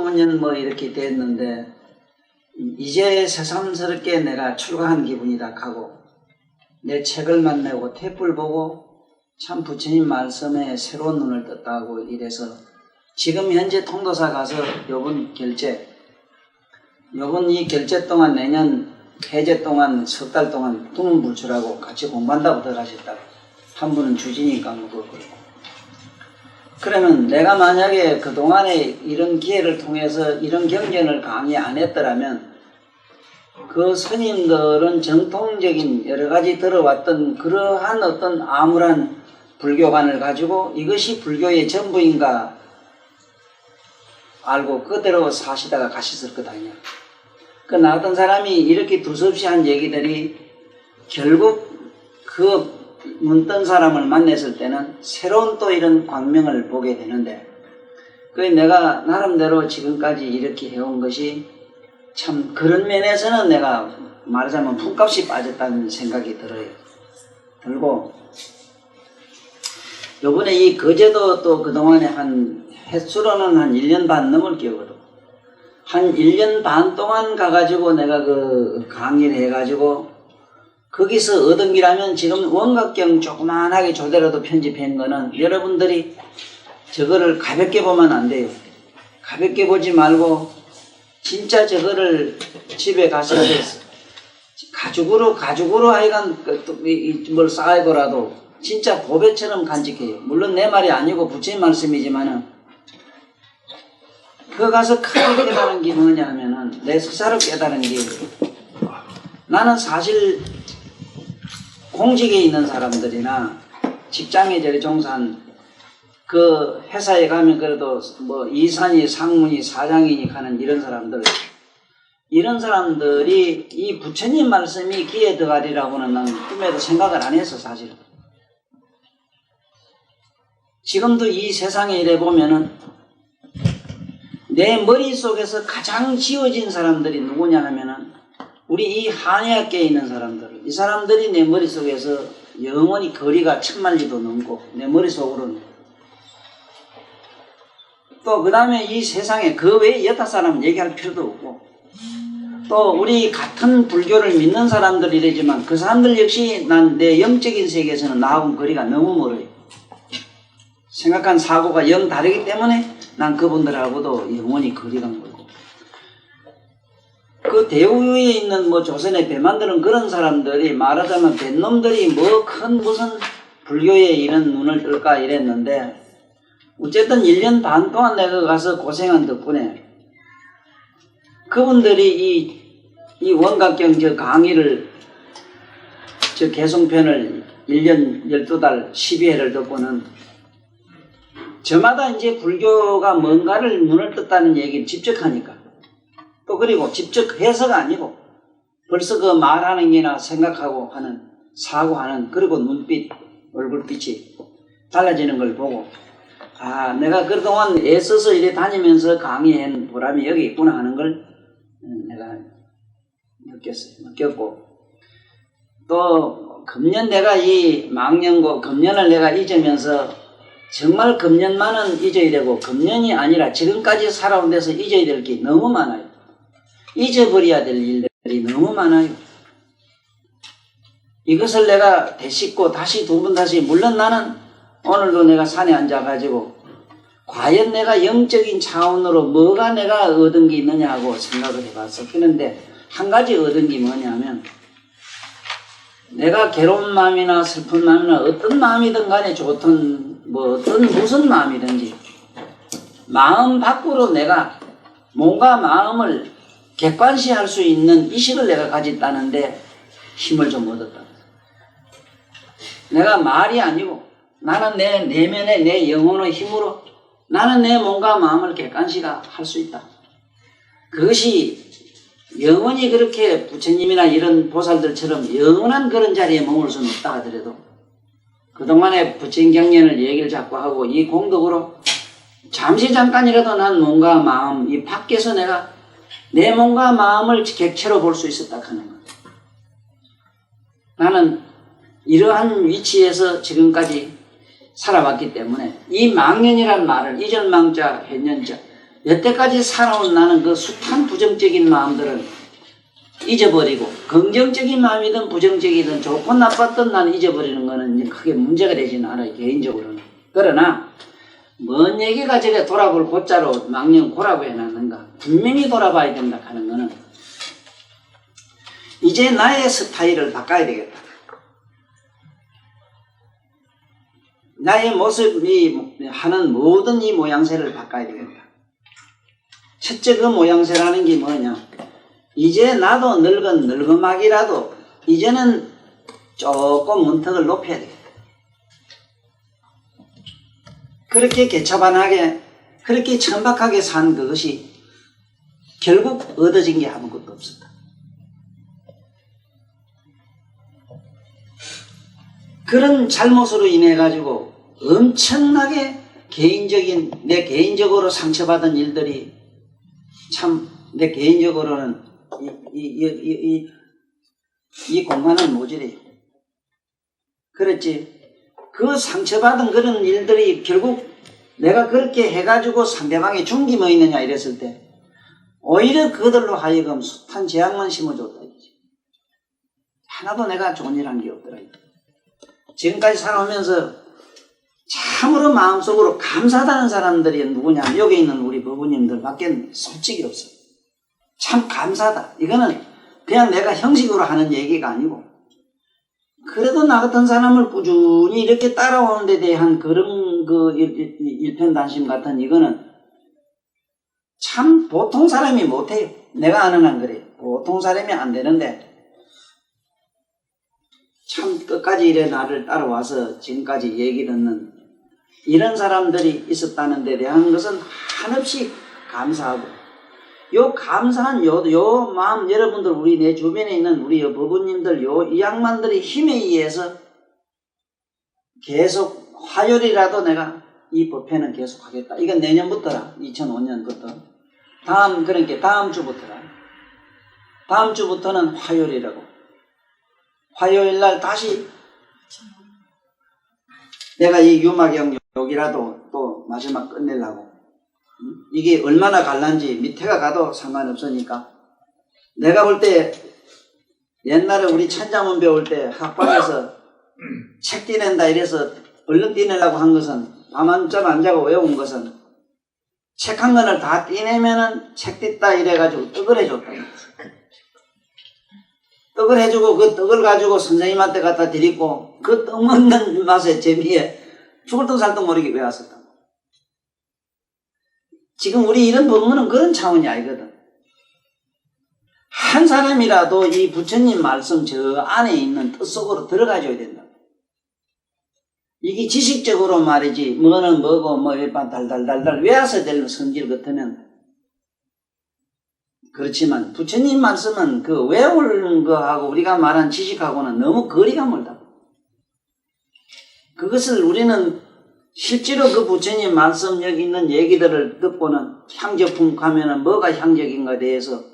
15년 뭐 이렇게 됐는데 이제 새삼스럽게 내가 출가한 기분이다 하고 내 책을 만나고 탭을 보고 참 부처님 말씀에 새로운 눈을 떴다고 이래서 지금 현재 통도사 가서 요번 이 결제 동안 내년 해제 동안 석 달 동안 두문불출하고 같이 공부한다고 들어가셨다고. 한 분은 주지니까 뭐 그렇고. 그러면 내가 만약에 그동안에 이런 기회를 통해서 이런 경전을 강의 안 했더라면 그 스님들은 정통적인 여러 가지 들어왔던 그러한 어떤 암울한 불교관을 가지고 이것이 불교의 전부인가 알고 그대로 사시다가 가셨을 것 아니야. 그 나 같은 사람이 이렇게 두서없이 한 얘기들이 결국 그 눈 뜬 사람을 만났을 때는 새로운 또 이런 광명을 보게 되는데 그 내가 나름대로 지금까지 이렇게 해온 것이 참 그런 면에서는 내가 말하자면 품값이 빠졌다는 생각이 들고 요번에 이 거제도 또 그동안에 한 횟수로는 한 1년 반 넘을 기억으로 한 1년 반 동안 가가지고 내가 그 강의를 해가지고 거기서 얻은 기라면 지금 원각경 조그만하게 조대로도 편집한 거는 여러분들이 저거를 가볍게 보면 안 돼요. 가볍게 보지 말고 진짜 저거를 집에 가서 가죽으로 하여간 뭘 쌓아고라도 진짜 보배처럼 간직해요. 물론 내 말이 아니고 부처님 말씀이지만은 그거 가서 크게 깨달은 게 뭐냐 하면은 내 스스로 깨달은 게 나는 사실 공직에 있는 사람들이나 직장에 저리 종사한 그 회사에 가면 그래도 뭐 이사니 상무니 사장이니 하는 이런 사람들이 이 부처님 말씀이 귀에 들어가리라고는 난 꿈에도 생각을 안 했어 사실은. 지금도 이 세상에 이래 보면은 내 머릿속에서 가장 지워진 사람들이 누구냐 하면은 우리 이 한의학계에 있는 사람들, 이 사람들이 내 머릿속에서 영원히 거리가 1000마리도 넘고 내 머릿속으로는 또 그 다음에 이 세상에 그 외에 여타 사람은 얘기할 필요도 없고 또 우리 같은 불교를 믿는 사람들이라지만 그 사람들 역시 난 내 영적인 세계에서는 나하고는 거리가 너무 멀어요. 생각한 사고가 영 다르기 때문에 난 그분들하고도 영원히 거리가 멀고 그 대우에 있는 뭐 조선의 배 만드는 그런 사람들이 말하자면 뱃놈들이 뭐 큰 무슨 불교에 이런 눈을 뜰까 이랬는데 어쨌든 1년 반 동안 내가 가서 고생한 덕분에 그분들이 이 원각경 저 강의를 저 개송편을 1년 12달 12회를 듣고는 저마다 이제 불교가 뭔가를 눈을 떴다는 얘기를 직접 하니까 또 그리고 직접 해서가 아니고 벌써 그 말하는 게나 생각하고 하는 사고하는 그리고 눈빛 얼굴빛이 달라지는 걸 보고 아 내가 그동안 애써서 이래 다니면서 강의한 보람이 여기 있구나 하는 걸 내가 느꼈고 또 금년 내가 이 망년고 금년을 내가 잊으면서 정말 금년만은 잊어야 되고 금년이 아니라 지금까지 살아온 데서 잊어야 될 게 너무 많아요. 잊어버려야 될 일들이 너무 많아요. 이것을 내가 되씹고 다시 두 번 다시 물론 나는 오늘도 내가 산에 앉아가지고 과연 내가 영적인 차원으로 뭐가 내가 얻은 게 있느냐 하고 생각을 해봤어. 그런데 한 가지 얻은 게 뭐냐면 내가 괴로운 마음이나 슬픈 마음이나 어떤 마음이든 간에 좋든 뭐 어떤 무슨 마음이든지 마음 밖으로 내가 뭔가 마음을 객관시할 수 있는 의식을 내가 가졌다는데 힘을 좀 얻었다. 내가 말이 아니고 나는 내 내면의 내 영혼의 힘으로 나는 내 몸과 마음을 객관시가 할 수 있다. 그것이 영원히 그렇게 부처님이나 이런 보살들처럼 영원한 그런 자리에 머물 수는 없다 하더라도 그동안에 부처님 경련을 얘기를 자꾸 하고 이 공덕으로 잠시 잠깐이라도 난 몸과 마음 이 밖에서 내가 내 몸과 마음을 객체로 볼 수 있었다 하는 것. 나는 이러한 위치에서 지금까지 살아왔기 때문에 이 망년이란 말을 이전망자 현년자 여태까지 살아온 나는 그 숱한 부정적인 마음들을 잊어버리고 긍정적인 마음이든 부정적이든 좋고 나빴던 나는 잊어버리는 거는 이제 크게 문제가 되지는 않아요. 개인적으로는. 그러나 뭔 얘기가 저게 돌아볼 곧자로 망령 고라고 해놨는가. 분명히 돌아봐야 된다 하는 거는 이제 나의 스타일을 바꿔야 되겠다. 나의 모습이 하는 모든 이 모양새를 바꿔야 되겠다. 첫째 그 모양새라는 게 뭐냐. 이제 나도 늙은막이라도 이제는 조금 문턱을 높여야 되겠다. 그렇게 개차반하게 그렇게 천박하게 산 그것이 결국 얻어진 게 아무것도 없었다. 그런 잘못으로 인해 가지고 엄청나게 내 개인적으로 상처받은 일들이 참 내 개인적으로는 이 공간은 모질해요. 그렇지. 그 상처받은 그런 일들이 결국 내가 그렇게 해가지고 상대방이 중기뭐 있느냐 이랬을 때 오히려 그들로 하여금 숱한 재앙만 심어줬다 이거지. 하나도 내가 좋은 일 한 게 없더라. 지금까지 살아오면서 참으로 마음속으로 감사하다는 사람들이 누구냐. 여기 있는 우리 부부님들 밖엔 솔직히 없어. 참 감사하다. 이거는 그냥 내가 형식으로 하는 얘기가 아니고 그래도 나 같은 사람을 꾸준히 이렇게 따라오는 데 대한 그런 그 일편단심 같은 이거는 참 보통 사람이 못해요. 내가 아는 한 그래요. 보통 사람이 안 되는데 참 끝까지 이래 나를 따라와서 지금까지 얘기 듣는 이런 사람들이 있었다는 데 대한 것은 한없이 감사하고 요 감사한 요 마음 여러분들 우리 내 주변에 있는 우리 부부님들 이 양반들의 힘에 의해서 계속 화요일이라도 내가 이 법회는 계속 하겠다. 이건 내년부터라. 2005년부터. 그러니까 다음 주부터라. 다음 주부터는 화요일이라고. 화요일 날 다시 내가 이 유마경 여기라도 또 마지막 끝내려고. 이게 얼마나 갈란지 밑에가 가도 상관없으니까 내가 볼 때 옛날에 우리 천자문 배울 때 학방에서 책 띄낸다 이래서 얼른 띄내려고 한 것은 밤한잠 안 자고 외운 것은 책 한 권을 다 띄내면은 책 띄다 이래가지고 떡을 해줬다. 떡을 해주고 그 떡을 가지고 선생님한테 갖다 드리고 그 떡 먹는 맛에 재미에 죽을 똥 살 똥 모르게 외웠었다. 지금 우리 이런 법문은 그런 차원이 아니거든. 한 사람이라도 이 부처님 말씀 저 안에 있는 뜻 속으로 들어가줘야 된다. 이게 지식적으로 말이지 뭐는 뭐고 뭐 일반 달달달달 외워서 될 성질 같으면 그렇지만 부처님 말씀은 그 외우는 거하고 우리가 말한 지식하고는 너무 거리가 멀다. 그것을 우리는 실제로 그 부처님 말씀 여기 있는 얘기들을 듣고는 향적품 가면은 뭐가 향적인가에 대해서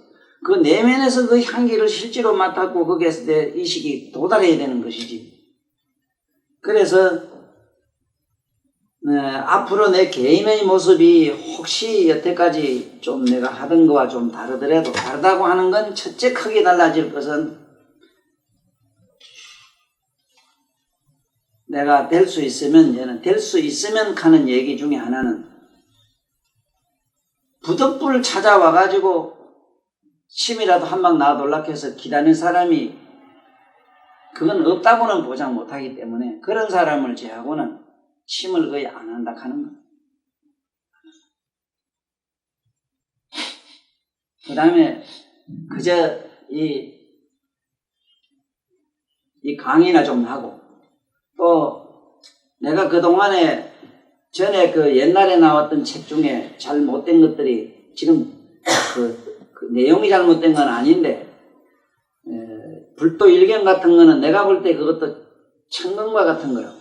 그 내면에서 그 향기를 실제로 맡았고 거기에서 내 의식이 도달해야 되는 것이지. 그래서 앞으로 내 개인의 모습이 혹시 여태까지 좀 내가 하던 거와 좀 다르더라도 다르다고 하는 건 첫째 크게 달라질 것은 내가 될 수 있으면 얘는 될 수 있으면 하는 얘기 중에 하나는 부득불 찾아와 가지고 침이라도 한 방 놔둘라 해서 기다리는 사람이 그건 없다고는 보장 못하기 때문에 그런 사람을 제하고는 침을 거의 안 한다 하는 거예요. 그 다음에 그저 이 강의나 좀 하고 또 내가 그동안에 전에 그 옛날에 나왔던 책 중에 잘못된 것들이 지금 그 내용이 잘못된 건 아닌데 불도 일경 같은 거는 내가 볼 때 그것도 천공과 같은 거라고.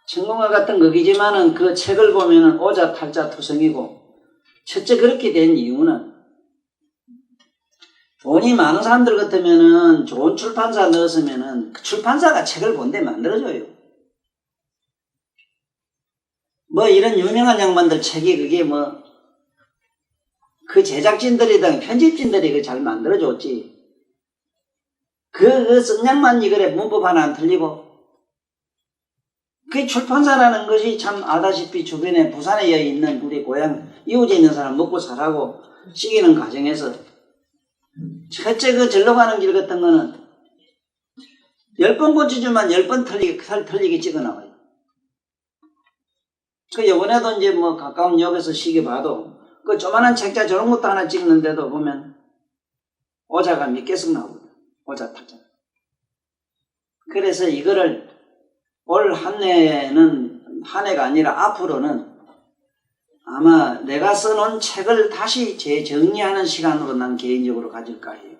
천공과 같은 거기지만은 그 책을 보면은 오자 탈자 투성이고 첫째 그렇게 된 이유는 돈이 많은 사람들 같으면은 좋은 출판사 넣었으면은 그 출판사가 책을 본데 만들어줘요. 뭐 이런 유명한 양반들 책이 그게 뭐 그 제작진들이든 편집진들이 그 잘 만들어줬지. 그 성냥만 이거래 문법 하나 안 틀리고. 그 출판사라는 것이 참 아다시피 주변에 부산에 있는 우리 고향 이웃에 있는 사람 먹고 살라고 시기는 가정에서 첫째 그 절로 가는 길 같은 거는 10번 고치지만 10번 틀리게 찍어 나와요. 그 요번에도 이제 뭐 가까운 역에서 시기 봐도 그 조만한 책자 저런 것도 하나 찍는데도 보면 오자가 몇 개씩 나오거든. 오자 타자. 그래서 이거를 올 한 해는 한 해가 아니라 앞으로는 아마 내가 써놓은 책을 다시 재정리하는 시간으로 난 개인적으로 가질까 해요.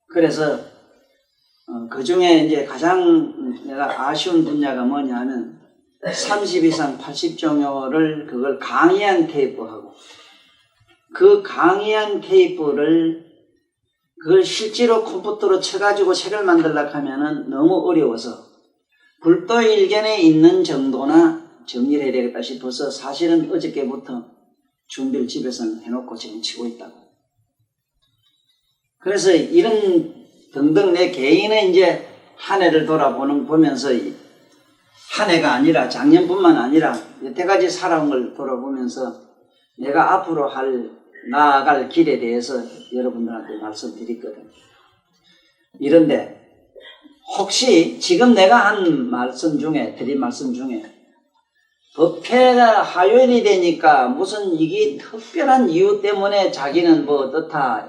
그래서 그 중에 이제 가장 내가 아쉬운 분야가 뭐냐면 30 이상 80종요를 그걸 강의한 테이프하고 그 강의한 테이프를 그걸 실제로 컴퓨터로 쳐가지고 책을 만들려고 하면은 너무 어려워서 불도일견에 있는 정도나 정리를 해야 되겠다 싶어서 사실은 어저께부터 준비를 집에서는 해놓고 지금 치고 있다고. 그래서 이런 등등 내 개인의 이제 한 해를 보면서 한 해가 아니라 작년뿐만 아니라 여태까지 살아온 걸 돌아보면서 내가 앞으로 나아갈 길에 대해서 여러분들한테 말씀드렸거든. 이런데 혹시 지금 내가 드린 말씀 중에 법회가 하요일이 되니까 무슨 이게 특별한 이유 때문에 자기는 뭐 어떻다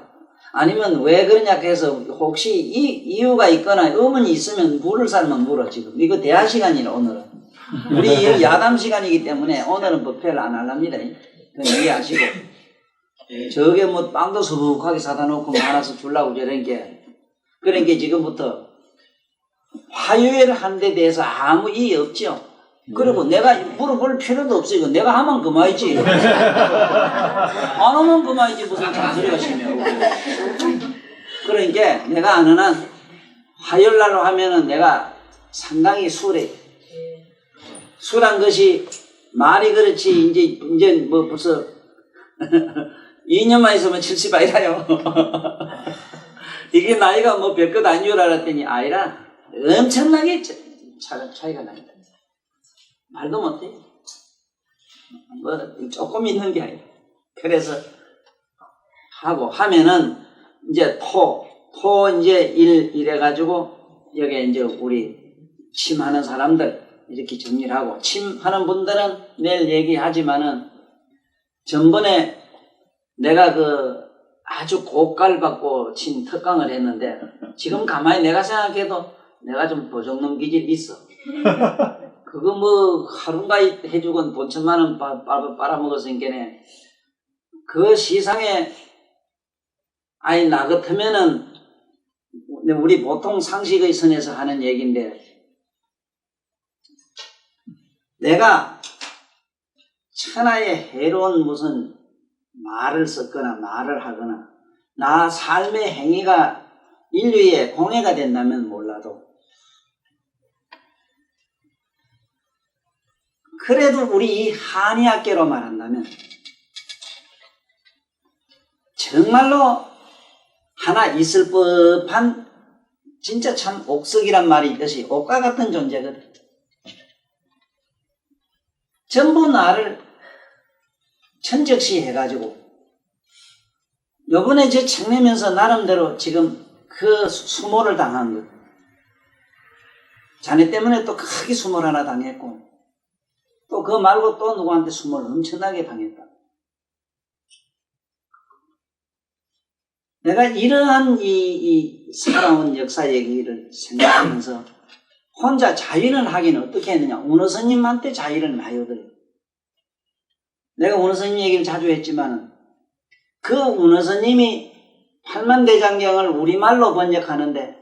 아니면 왜 그러냐 해서 혹시 이 이유가 있거나 의문이 있으면 물을 살면 물어. 지금 이거 대화 시간이라 오늘은 우리 야담 시간이기 때문에 오늘은 법회를 안 하랍니다. 그건 이해하시고 저게 뭐 빵도 수북하게 사다 놓고 말아서 주려고 그러니까 지금부터 화요일 한 데 대해서 아무 이의 없죠. 그리고 내가 물어볼 필요도 없어. 이거 내가 하면 그만이지. 안 하면 그만이지. 무슨 잔소리가 심해요. 그러니까 내가 아는 한 화요일 날로 하면은 내가 상당히 술한 것이 말이 그렇지 이제 뭐 벌써 2년만 있으면 70 아니라요. 이게 나이가 뭐 별것 아닌 줄 알았더니 아니라 엄청나게 차이가 납니다. 말도 못해. 뭐 조금 있는 게 아니라. 그래서 하면은 이제 이제 이래가지고 여기 이제 우리 침하는 사람들 이렇게 정리를 하고 침하는 분들은 내일 얘기하지만은 전번에 내가 아주 고깔받고 침 특강을 했는데 지금 가만히 내가 생각해도 내가 좀 도둑놈 기질이 있어. 그거 뭐 하루가이 해주건 돈 1,000만 원 빨아먹었으니까네. 그 시상에 아니 나 같으면은 우리 보통 상식의 선에서 하는 얘기인데 내가 천하의 해로운 무슨 말을 썼거나 말을 하거나 나 삶의 행위가 인류에 공해가 된다면 몰라도 그래도 우리 이 한의학계로 말한다면 정말로 하나 있을 법한 진짜 참 옥석이란 말이 있듯이 옥과 같은 존재거든. 전부 나를 천적시 해가지고 요번에 제 책 내면서 나름대로 지금 그 수모를 당한 것. 자네 때문에 또 크게 수모를 하나 당했고 또 그거 말고 또 누구한테 수모를 엄청나게 당했다. 내가 이러한 이 살아온 역사 얘기를 생각하면서 혼자 자위를 하기는 어떻게 했느냐. 운어 스님한테 자위를 많이 얻어요. 내가 운어 스님 얘기를 자주 했지만 그 운어 스님이 팔만대장경을 우리말로 번역하는데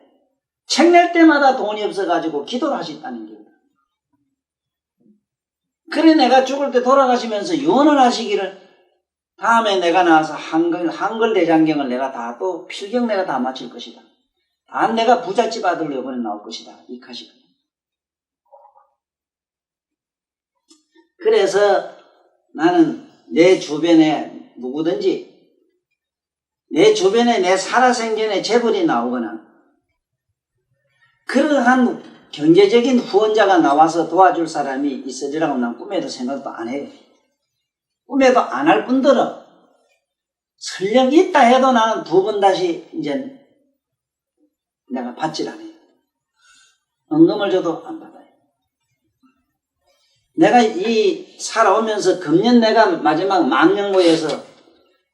책 낼 때마다 돈이 없어가지고 기도를 하셨다는 겁니다. 그래 내가 죽을 때 돌아가시면서 유언을 하시기를 다음에 내가 나와서 한글 대장경을 내가 다 또 필경 내가 다 마칠 것이다. 다 내가 부잣집 아들로 이번에 나올 것이다. 이카시다. 그래서 나는 내 주변에 누구든지 내 주변에 내 살아생전에 재벌이 나오거나 그러한 경제적인 후원자가 나와서 도와줄 사람이 있으리라고 난 꿈에도 생각도 안 해요. 꿈에도 안 할 뿐더러 설령 있다 해도 나는 두 번 다시 이제 내가 받질 않아요. 헌금을 줘도 안 받아요. 내가 이 살아오면서 금년 내가 마지막 망명고에서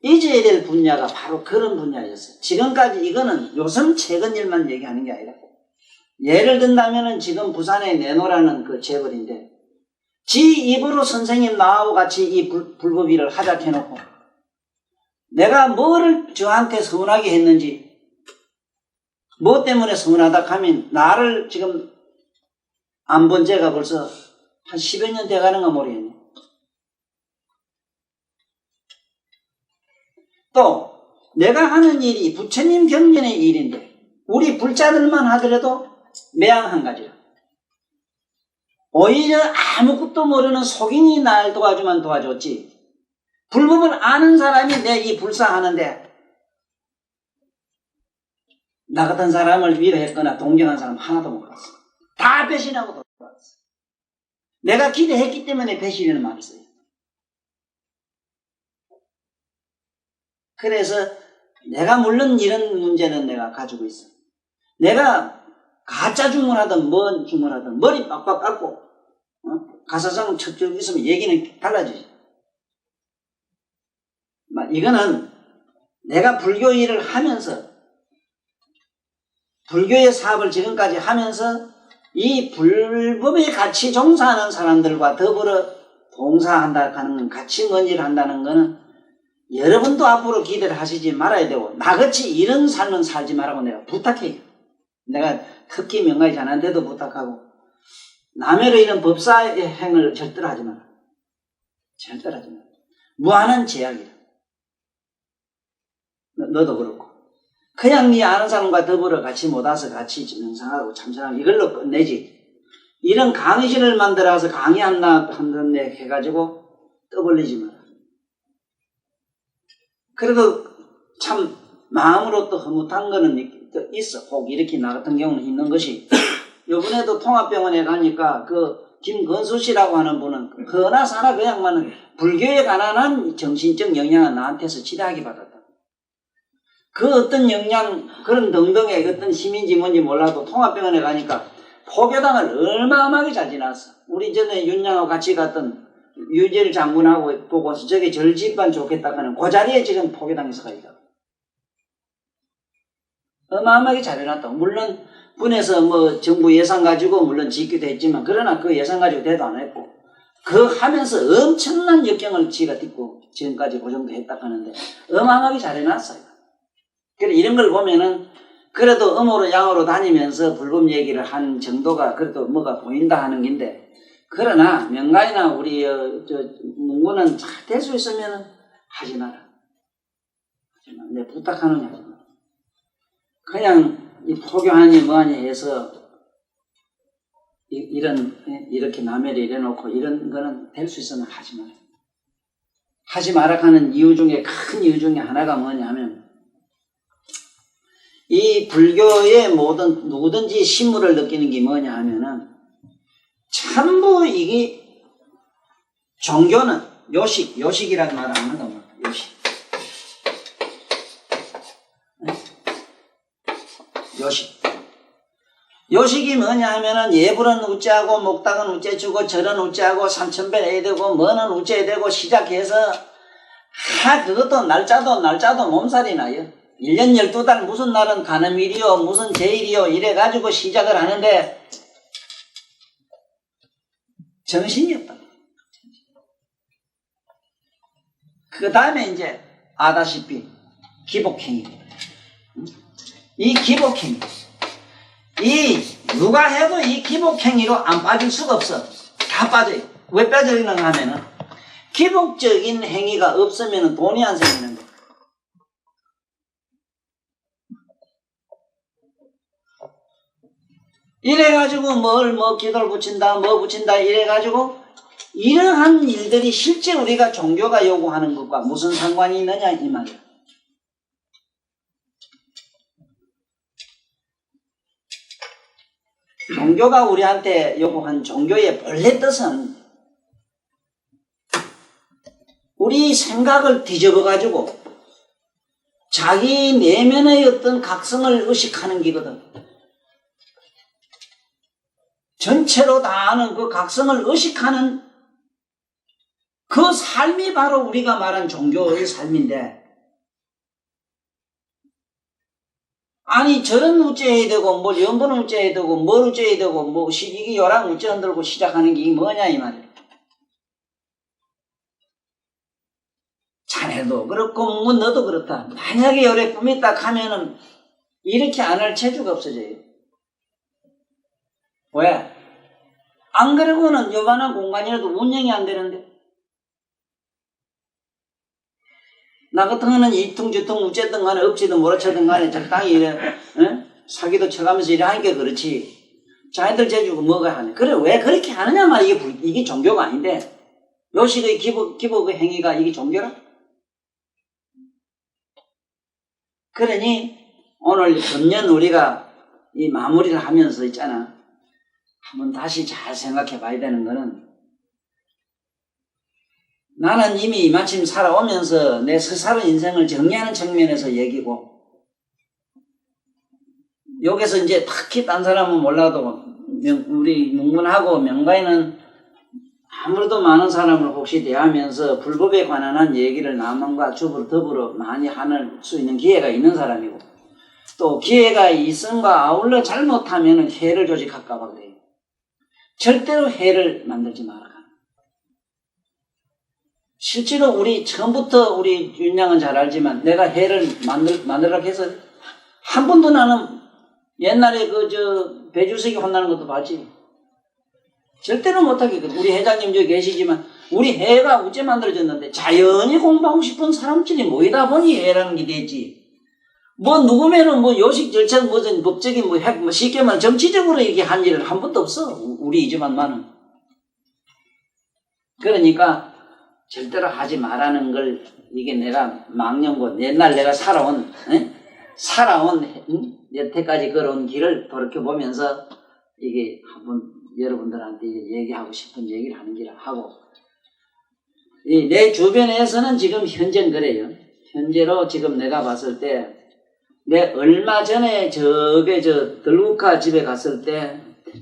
잊어야 될 분야가 바로 그런 분야였어요. 지금까지 이거는 요즘 최근 일만 얘기하는 게 아니라 예를 든다면은 지금 부산에 내노라는 그 재벌인데 지 입으로 선생님 나하고 같이 이 불법 일을 하자 해놓고 내가 뭐를 저한테 서운하게 했는지 뭐 때문에 서운하다 하면 나를 지금 안 본 지가 벌써 한 10여 년 돼가는가 모르겠네. 또 내가 하는 일이 부처님 경전의 일인데 우리 불자들만 하더라도 매양 한 가지라. 오히려 아무것도 모르는 속인이 날 도와주면 도와줬지 불법을 아는 사람이 내 이 불사하는데 나 같은 사람을 위로했거나 동경한 사람 하나도 못 봤어. 다 배신하고 돌아왔어. 내가 기대했기 때문에 배신이라는 말을 써요. 그래서 내가 물론 이런 문제는 내가 가지고 있어. 내가 가짜 주문하든 뭔 주문하든 머리 빡빡 깎고 가사상 척척 있으면 얘기는 달라지지. 이거는 내가 불교 일을 하면서 불교의 사업을 지금까지 하면서 이 불법에 같이 종사하는 사람들과 더불어 봉사한다 하는 같이 뭔 일을 한다는 거는 여러분도 앞으로 기대를 하시지 말아야 되고 나같이 이런 삶은 살지 말라고 내가 부탁해요. 내가 특히 명가의 자한테도 부탁하고 남해로 이런 법사의 행을 절대로 하지 마라. 절대로 하지 마라. 무한한 제약이다. 너도 그렇고 그냥 네 아는 사람과 더불어 같이 못 와서 같이 명상하고 참선하고 이걸로 끝내지. 이런 강의실을 만들어서 강의한다 한다네 해가지고 떠벌리지 마라. 그래도 참 마음으로 또 흐뭇한 거는 있어. 혹 이렇게 나 같은 경우는 있는 것이 요번에도 통합병원에 가니까 그 김건수 씨라고 하는 분은 그나사나 그 양반은 불교에 관한 정신적 영향을 나한테서 지대하게 받았다. 그 어떤 영향 그런 등등의 어떤 힘인지 뭔지 몰라도 통합병원에 가니까 포교당을 얼마만하게 잘 지났어. 우리 전에 윤양하고 같이 갔던 유재일 장군하고 보고서 저게 절집반 좋겠다 하는 그 자리에 지금 포교당에서 가 있다. 어마어마하게 잘해놨다. 물론 군에서 뭐 정부 예산 가지고 물론 짓기도 했지만 그러나 그 예산 가지고 대도 안 했고 그 하면서 엄청난 역경을 지가 딛고 지금까지 그 정도 했다 하는데 어마어마하게 잘해놨어요. 그래 이런 걸 보면은 그래도 음으로 양으로 다니면서 불법 얘기를 한 정도가 그래도 뭐가 보인다 하는 건데 그러나 명가이나 우리 문구는 잘 될 수 있으면 하지 마라. 하지 마라. 내 부탁하는 게 하지 마라. 그냥 이 포교하니 뭐하니 해서 이렇게 남해를 이래놓고 이런 거는 될 수 있으면 하지 마라. 하지 마라 하는 이유 중에 큰 이유 중에 하나가 뭐냐 하면 이 불교의 모든 누구든지 신물을 느끼는 게 뭐냐 하면은 전부 이게 종교는 요식이라는 말을 안 한단 말이야. 요식이 뭐냐 하면은 예불은 우째하고 목탁은 우째주고 절은 우째하고 삼천배 해야 되고 뭐는 우째야 되고 시작해서 그것도 날짜도 몸살이 나요. 1년 12달 무슨 날은 간음일이요 무슨 제일이요 이래가지고 시작을 하는데 정신이 없다. 그 다음에 이제 아다시피 기복행위. 이 기복행위. 이 누가 해도 이 기복행위로 안 빠질 수가 없어. 다 빠져요. 왜 빠져있는가 하면은 기복적인 행위가 없으면 돈이 안 생기는 거야. 이래가지고 뭐 기도를 붙인다 뭐 붙인다 이래가지고 이러한 일들이 실제 우리가 종교가 요구하는 것과 무슨 상관이 있느냐 이 말이야. 종교가 우리한테 요구한 종교의 본래 뜻은 우리 생각을 뒤집어가지고 자기 내면의 어떤 각성을 의식하는 기거든. 전체로 다 아는 그 각성을 의식하는 그 삶이 바로 우리가 말한 종교의 삶인데, 아니 저런 우째해야 되고 뭐 연분 우째해야 되고 뭘 우째해야 되고 뭐 이게 요랑 우째 흔들고 시작하는 게 뭐냐 이 말이야. 자네도 그렇고 뭐 너도 그렇다. 만약에 요래 꿈이 딱 하면은 이렇게 안 할 체주가 없어져요. 왜? 안 그러고는 요만한 공간이라도 운영이 안 되는데. 나 같은 거는 이퉁저퉁 우째든 간에 엎지든 몰아쳐든 간에 적당히 이래 사기도 쳐가면서 이래 하니까 그렇지. 자기들 재주고 뭐가 하네. 그래 왜 그렇게 하느냐 말이야. 이게 종교가 아닌데. 요식의 기복 행위가 이게 종교라? 그러니 오늘 금년 우리가 이 마무리를 하면서 있잖아. 한번 다시 잘 생각해 봐야 되는 거는, 나는 이미 마침 살아오면서 내 서사로 인생을 정리하는 측면에서 얘기고, 여기서 이제 특히 딴 사람은 몰라도 우리 문문하고 명가에는 아무래도 많은 사람을 혹시 대하면서 불법에 관한 한 얘기를 남과 주부로 더불어 많이 할 수 있는 기회가 있는 사람이고, 또 기회가 있음과 아울러 잘못하면 해를 조직할까 봐 그래요. 절대로 해를 만들지 마라. 실제로 우리 처음부터 우리 윤양은 잘 알지만 내가 해를 만들라고 해서 한 번도 나는 옛날에 배주석이 혼나는 것도 봤지. 절대로 못하겠거든. 우리 회장님 저기 계시지만 우리 해가 어째 만들어졌는데 자연히 공부하고 싶은 사람들이 모이다 보니 해라는 게 됐지. 뭐 누구면은 뭐 요식 절차 무슨 법적인 뭐 쉽게 말하면 정치적으로 이렇게 한 일은 한 번도 없어. 우리 이 집안만은. 그러니까 절대로 하지 말라는 걸, 이게 내가 망령고 옛날 내가 살아온 여태까지 걸어온 길을 돌이켜보면서 이게 한번 여러분들한테 얘기하고 싶은 얘기를 하는 기라 하고, 내 주변에서는 지금 현재는 그래요. 현재로 지금 내가 봤을 때, 내 얼마 전에 들국화 집에 갔을 때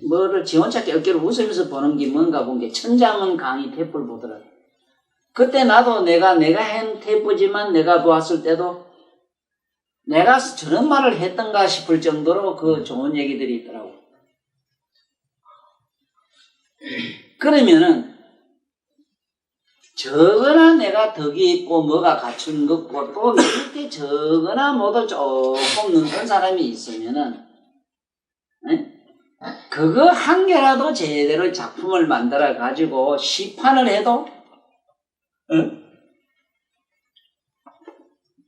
뭐를 지 혼자 깰깨로 웃으면서 보는 게 뭔가 본 게 천장은 강의 테이프를 보더라고요. 그때 나도 내가 한 테이프지만 내가 보았을 때도 내가 저런 말을 했던가 싶을 정도로 그 좋은 얘기들이 있더라고. 그러면은 저거나 내가 덕이 있고 뭐가 갖춘 것고 또 이렇게 저거나 뭐도 조금 눈뜬 사람이 있으면은 그거 한 개라도 제대로 작품을 만들어 가지고 시판을 해도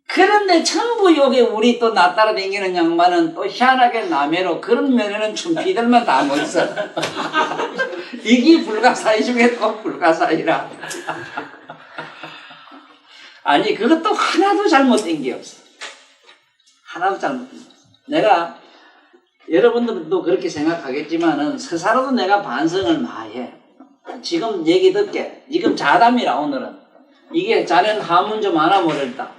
그런데 전부 여기 우리 또 나 따라다니는 양반은 또 희한하게 남해로 그런 면에는 춘피들만 다 멋있어. 이게 불가사의 중에 또 불가사의라. 아니 그것도 하나도 잘못된 게 없어. 하나도 잘못된 게 없어. 내가 여러분들도 그렇게 생각하겠지만은 스스로도 내가 반성을 많이 해. 지금 얘기 듣게. 지금 자담이라 오늘은. 이게 자넨 하문 좀 하나 모를다.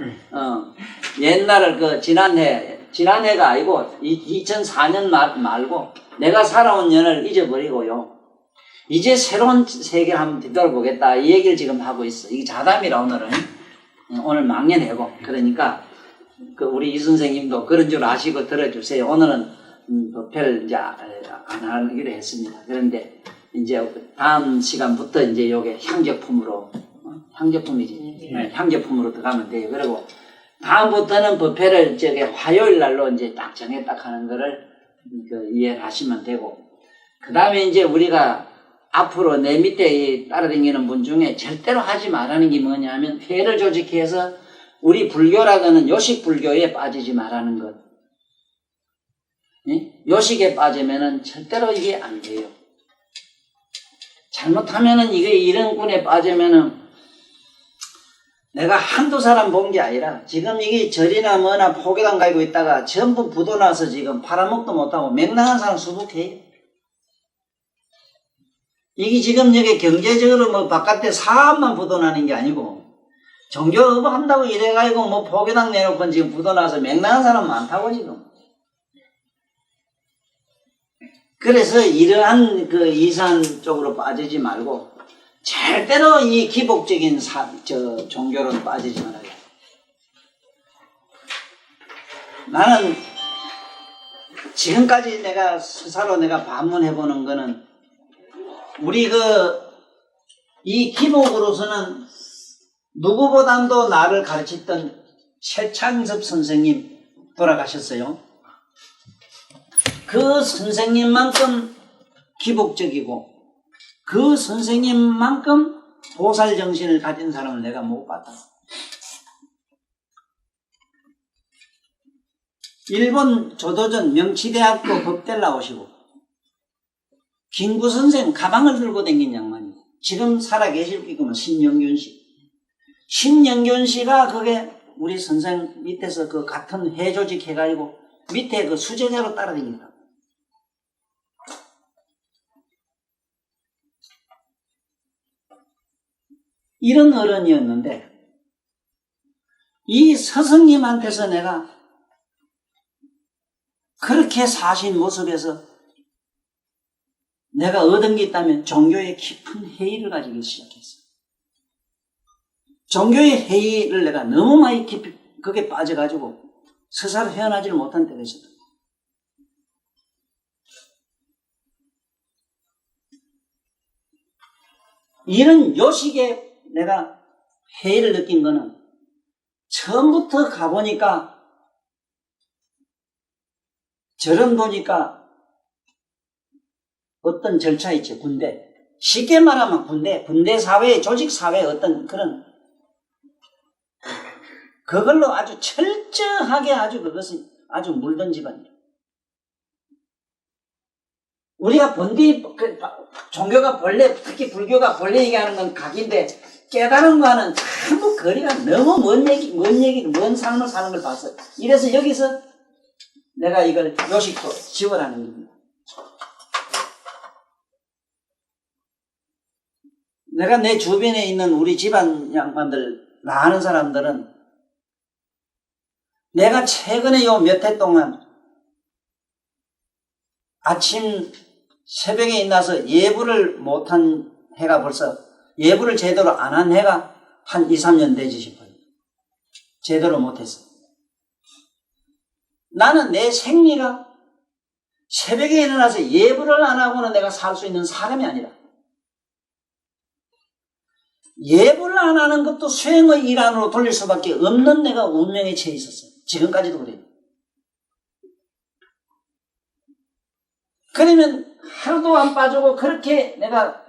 옛날을 지난해가 아니고 2004년 말고 내가 살아온 년을 잊어버리고요. 이제 새로운 세계를 한번 뒤돌아보겠다. 이 얘기를 지금 하고 있어. 이게 자담이라 오늘은. 오늘 망년회고. 그러니까 우리 이 선생님도 그런 줄 아시고 들어주세요. 오늘은 법회를 이제 안 하기로 했습니다. 그런데 이제 다음 시간부터 이제 요게 향격품으로 향격품이지. 향격품으로 들어가면 돼요. 그리고 다음부터는 법회를 화요일 날로 이제 딱 정해 딱 하는 거를 이해하시면 되고, 그 다음에 이제 우리가 앞으로 내 밑에 따라다니는 분 중에 절대로 하지 말라는 게 뭐냐면 회를 조직해서 우리 불교라고는 요식 불교에 빠지지 말라는 것. 요식에 빠지면은 절대로 이게 안 돼요. 잘못하면은 이게 이런 꾼에 빠지면은 내가 한두 사람 본 게 아니라 지금 이게 절이나 뭐나 포교당 가지고 있다가 전부 부도나서 지금 팔아먹도 못하고 맹랑한 사람 수북해요. 이게 지금 여기 경제적으로 뭐 바깥에 사업만 부도나는 게 아니고 종교 한다고 이래가지고 뭐 포교당 내놓고 지금 부도나서 맹랑한 사람 많다고 지금. 그래서 이러한 그 이산 쪽으로 빠지지 말고 절대로 이 기복적인 종교로 빠지지 말아요. 나는 지금까지 내가 스사로 내가 반문해보는 거는 우리 이 기복으로서는 누구보다도 나를 가르쳤던 최창섭 선생님 돌아가셨어요. 그 선생님만큼 기복적이고 그 선생님만큼 보살정신을 가진 사람을 내가 못 봤다. 일본 조도전 명치대학교 법대를 나오시고 김구 선생 가방을 들고 다닌 양반이 지금 살아계실 거면 신영균 씨. 신영균 씨가 그게 우리 선생 밑에서 그 같은 회조직 해가지고 밑에 그 수제자로 따라다닌다. 이런 어른이었는데 이 스승님한테서 내가 그렇게 사신 모습에서 내가 얻은 게 있다면 종교의 깊은 회의를 가지기 시작했어. 종교의 회의를 내가 너무 많이 깊이 그게 빠져가지고 스스로 헤어나지를 못한 때가 있었다. 이런 요식에 내가 회의를 느낀 거는 처음부터 가보니까 저런 보니까 어떤 절차 있죠. 군대. 쉽게 말하면 군대 사회, 조직 사회의 어떤 그런 그걸로 아주 철저하게 아주 그것을 아주 물던 집안이에요. 우리가 종교가 본래, 특히 불교가 본래 얘기하는 건 각인데 깨달은 거는 전부 거리가 너무 먼 삶을 사는 걸 봤어요. 이래서 여기서 내가 이걸 요식도 지원하는 겁니다. 내가 내 주변에 있는 우리 집안 양반들, 나 아는 사람들은 내가 최근에 요 몇 해 동안 아침 새벽에 일어나서 예불을 못한 해가 벌써 예불을 제대로 안 한 해가 한 2, 3년 되지 싶어요. 제대로 못했어. 나는 내 생리가 새벽에 일어나서 예불을 안 하고는 내가 살 수 있는 사람이 아니라 예불을 안 하는 것도 수행의 일환으로 돌릴 수밖에 없는 내가 운명에 처해 있었어요. 지금까지도 그래요. 그러면 하루도 안 빠지고 그렇게 내가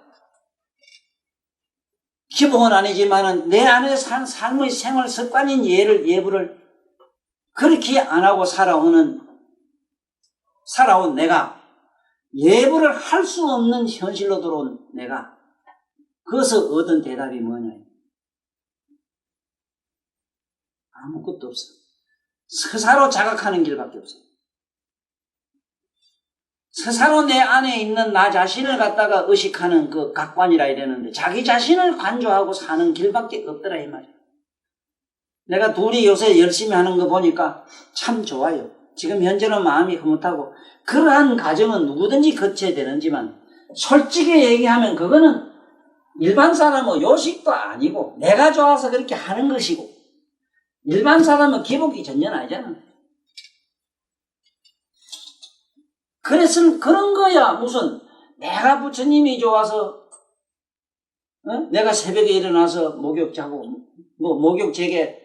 기복은 아니지만은 내 안에 산 삶의 생활 습관인 예불을 그렇게 안 하고 살아온 내가 예불을 할 수 없는 현실로 들어온 내가 그것을 얻은 대답이 뭐냐? 아무것도 없어. 스사로 자각하는 길밖에 없어. 스사로 내 안에 있는 나 자신을 갖다가 의식하는 그 각관이라 이러는데 자기 자신을 관조하고 사는 길밖에 없더라 이 말이야. 내가 둘이 요새 열심히 하는 거 보니까 참 좋아요. 지금 현재는 마음이 흐뭇하고 그러한 과정은 누구든지 거쳐야 되는지만 솔직히 얘기하면 그거는 일반 사람은 요식도 아니고 내가 좋아서 그렇게 하는 것이고 일반 사람은 기복이 전혀 아니잖아. 그래서 그런 거야. 무슨 내가 부처님이 좋아서 내가 새벽에 일어나서 목욕 자고 목욕 제게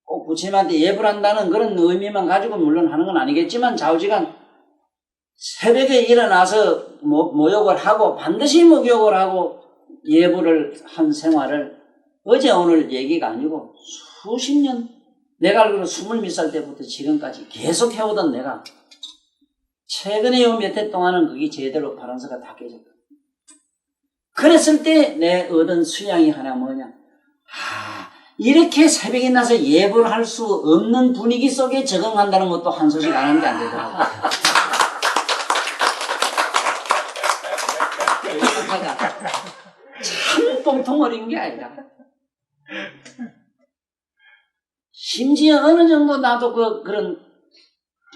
꼭 부처님한테 예불한다는 그런 의미만 가지고 물론 하는 건 아니겠지만 좌우지간 새벽에 일어나서 목욕을 하고 반드시 목욕을 하고 예불을 한 생활을 어제 오늘 얘기가 아니고 수십 년 내가 알기로 20살 때부터 지금까지 계속 해오던 내가 최근에 요 몇 해 동안은 그게 제대로 바란스가 다 깨졌다. 그랬을 때 내 얻은 수양이 하나 뭐냐. 이렇게 새벽에 나서 예불 할 수 없는 분위기 속에 적응한다는 것도 한 소식 안 하는 게 안 되더라고. 참 뻥통 어린 게 아니라. 심지어 어느 정도 나도 그런,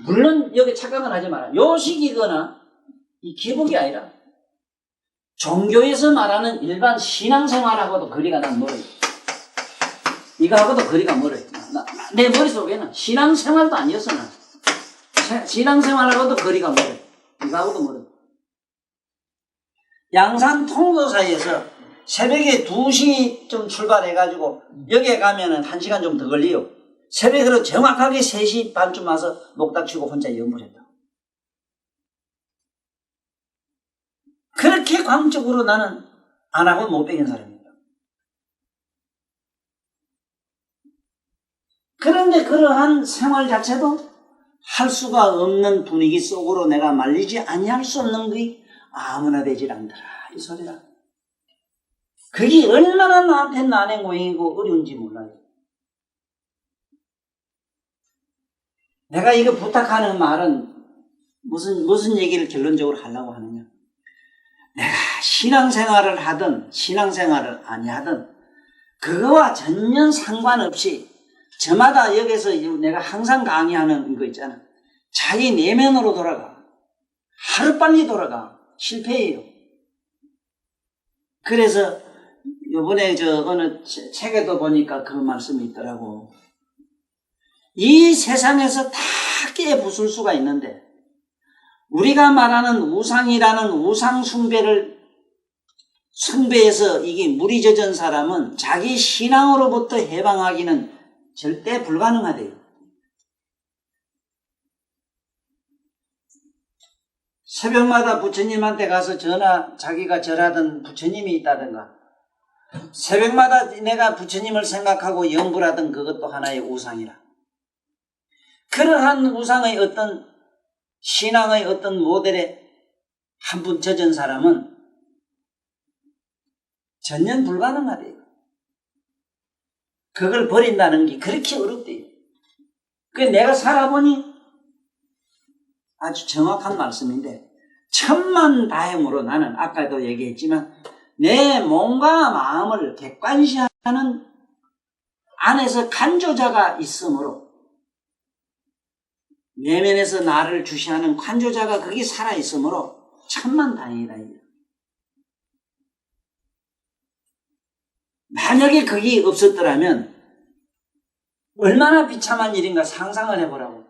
물론 여기 착각은 하지 마라. 요식이거나 이 기복이 아니라 종교에서 말하는 일반 신앙생활하고도 거리가 난 멀어요. 이거하고도 거리가 멀어요. 내 머릿속에는 신앙생활도 아니었어. 신앙생활하고도 거리가 멀어요. 이거하고도 멀어요. 양산 통도사에서 새벽에 2시쯤 출발해가지고 여기에 가면은 1시간 좀 더 걸려요. 새벽으로 정확하게 3시 반쯤 와서 목닥치고 혼자 연불했다. 그렇게 광적으로 나는 안 하고 못 배긴 사람입니다. 그런데 그러한 생활 자체도 할 수가 없는 분위기 속으로 내가 말리지 아니할 수 없는 게 아무나 되질 않더라 이 소리라. 그게 얼마나 나한테 난행고행이고 어려운지 몰라요. 내가 이거 부탁하는 말은 무슨 얘기를 결론적으로 하려고 하느냐. 내가 신앙생활을 하든 신앙생활을 아니하든 그거와 전혀 상관없이 저마다 여기서 내가 항상 강의하는 거 있잖아. 자기 내면으로 돌아가. 하루빨리 돌아가. 실패해요. 그래서 요번에 어느 책에도 보니까 그 말씀이 있더라고. 이 세상에서 다 깨부술 수가 있는데 우리가 말하는 우상이라는 우상 숭배에서 이게 물이 젖은 사람은 자기 신앙으로부터 해방하기는 절대 불가능하대요. 새벽마다 부처님한테 가서 자기가 절하던 부처님이 있다든가 새벽마다 내가 부처님을 생각하고 염불하던 그것도 하나의 우상이라. 그러한 우상의 어떤 신앙의 어떤 모델에 한 분 젖은 사람은 전혀 불가능하대요. 그걸 버린다는 게 그렇게 어렵대요. 그래서 내가 살아보니 아주 정확한 말씀인데 천만다행으로 나는 아까도 얘기했지만 내 몸과 마음을 객관시하는 안에서 간조자가 있으므로 내면에서 나를 주시하는 간조자가 거기 살아있으므로 천만다행이다. 만약에 그게 없었더라면 얼마나 비참한 일인가 상상을 해보라고.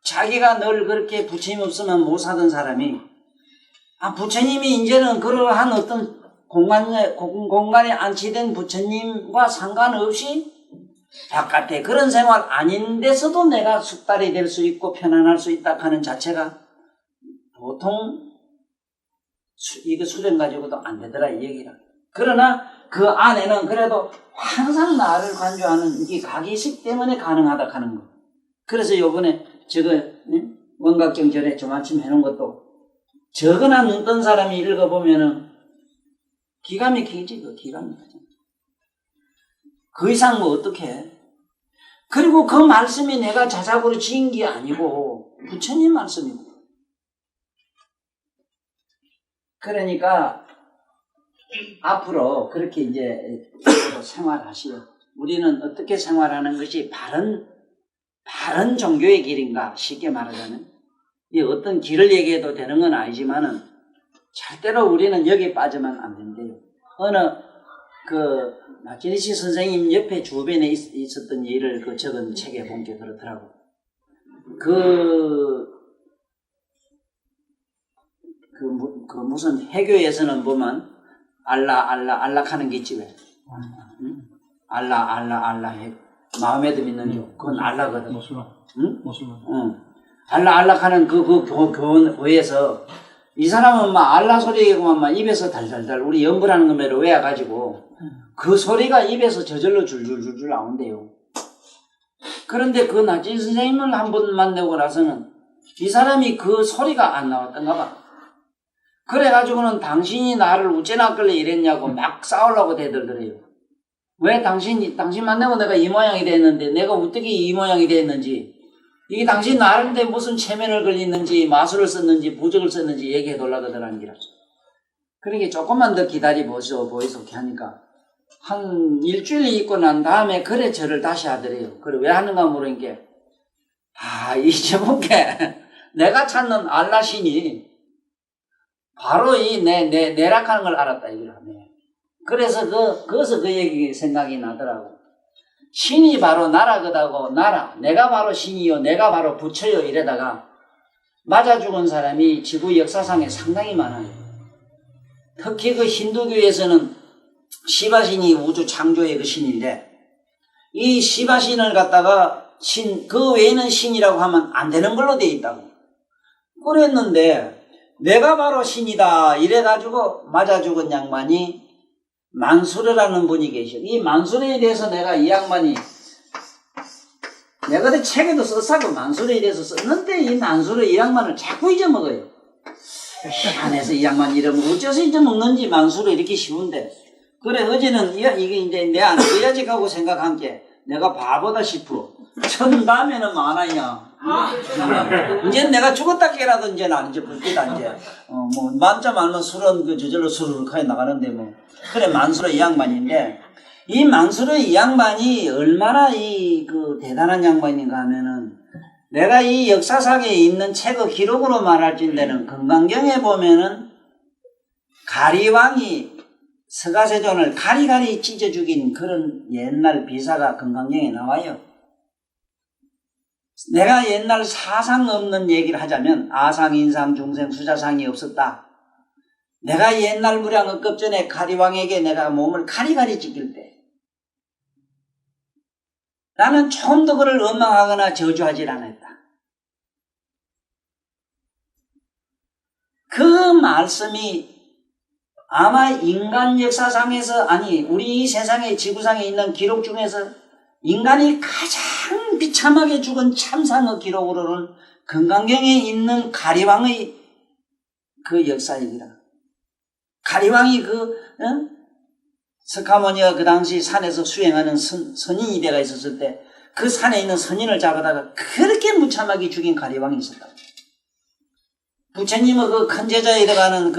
자기가 늘 그렇게 부처님 없으면 못 사던 사람이 부처님이 이제는 그러한 어떤 공간에 안치된 부처님과 상관없이 바깥에 그런 생활 아닌 데서도 내가 숙달이 될 수 있고 편안할 수 있다 하는 자체가 보통 이거 수련 가지고도 안 되더라 이 얘기라. 그러나 그 안에는 그래도 항상 나를 간주하는 이게 가기식 때문에 가능하다 하는 거. 그래서 요번에 원각경 전에 조마침 해놓은 것도 저거나 눈 뜬 사람이 읽어보면은 기가 막히지, 기가 막히지. 그 이상 뭐 어떻게 해? 그리고 그 말씀이 내가 자작으로 지은 게 아니고 부처님 말씀이고. 그러니까 앞으로 그렇게 이제 생활하시오. 우리는 어떻게 생활하는 것이 바른 종교의 길인가? 쉽게 말하자면 이 어떤 길을 얘기해도 되는 건 아니지만은 절대로 우리는 여기에 빠지면 안 된대요. 어느 마키니시 선생님 옆에 주변에 있었던 일을 적은 책에 본 게 그렇더라고. 무슨 해교에서는 보면 알라 하는 게 있지 왜? 응? 알라 해. 마음에도 믿는 교. 그건 알라거든. 모슬람. 응? 모슬람. 응. 알라 하는 교회에서 이 사람은 막 알라 소리에만 막 입에서 달달달 우리 연불하는 것매로 외워가지고 그 소리가 입에서 저절로 줄줄줄줄 나온대요. 그런데 그 나진 선생님을 한 번 만나고 나서는 이 사람이 그 소리가 안 나왔던가 봐. 그래가지고는 당신이 나를 우째나 끌래 이랬냐고 막 싸우려고 대들더래요. 왜 당신 만나고 내가 이 모양이 됐는데 내가 어떻게 이 모양이 됐는지 이게 당신 나름대로 무슨 체면을 걸리는지 마술을 썼는지 부적을 썼는지 얘기해 달라고 하더라는 기라. 그러니까 조금만 더 기다려보시오 이렇게 하니까 한 일주일 있고 난 다음에 그래 절을 다시 하더래요. 그래 왜 하는가 물으니까 이제목에 내가 찾는 알라 신이 바로 이 내락하는 걸 알았다 이거라네. 그래서 거기서 그 얘기 생각이 나더라고. 신이 바로 나라거다고 내가 바로 신이요 내가 바로 부처요 이래다가 맞아 죽은 사람이 지구 역사상에 상당히 많아요. 특히 그 힌두교에서는 시바신이 우주 창조의 그 신인데 이 시바신을 갖다가 그 외에는 신이라고 하면 안 되는 걸로 돼 있다고 그랬는데 내가 바로 신이다 이래가지고 맞아 죽은 양반이 만수르라는 분이 계셔. 이 만수르에 대해서 내가 이 양반이 내가 그때 책에도 썼사고 만수르에 대해서 썼는데 이 만수르 이 양반을 자꾸 잊어먹어요. 희한해서 이 양반 이름을 어째서 잊어먹는지 만수르 이렇게 쉬운데 그래 어제는 이게 이제 내 안 써야지 하고 생각한 게 내가 바보다 싶어. 천다면은 많아야. 이제 내가 죽었다 깨라도 이제 난 이제 불기다 이제. 뭐 만점 알면 술은 그 저절로 수르륵하게 나가는데 뭐. 그래 만수르 이 양반인데 이 만수르 이 양반이 얼마나 그 대단한 양반인가 하면은 내가 이 역사상에 있는 책의 기록으로 말할진대는 금강경에 보면은 가리왕이 서가세존을 가리가리 찢어 죽인 그런 옛날 비사가 금강경에 나와요. 내가 옛날 사상 없는 얘기를 하자면 아상, 인상, 중생, 수자상이 없었다. 내가 옛날 무량 억겁전에 가리왕에게 내가 몸을 가리가리 찢길 때 나는 처음도 그를 원망하거나 저주하지 않았다. 그 말씀이 아마 인간 역사상에서 우리 이 세상의 지구상에 있는 기록 중에서 인간이 가장 비참하게 죽은 참상의 기록으로는 금강경에 있는 가리왕의 그 역사이기라. 가리왕이 석가모니가 그 당시 산에서 수행하는 선인이 되가 있었을 때 그 산에 있는 선인을 잡아다가 그렇게 무참하게 죽인 가리왕이 있었다. 부처님의 그 큰 제자에 들어가는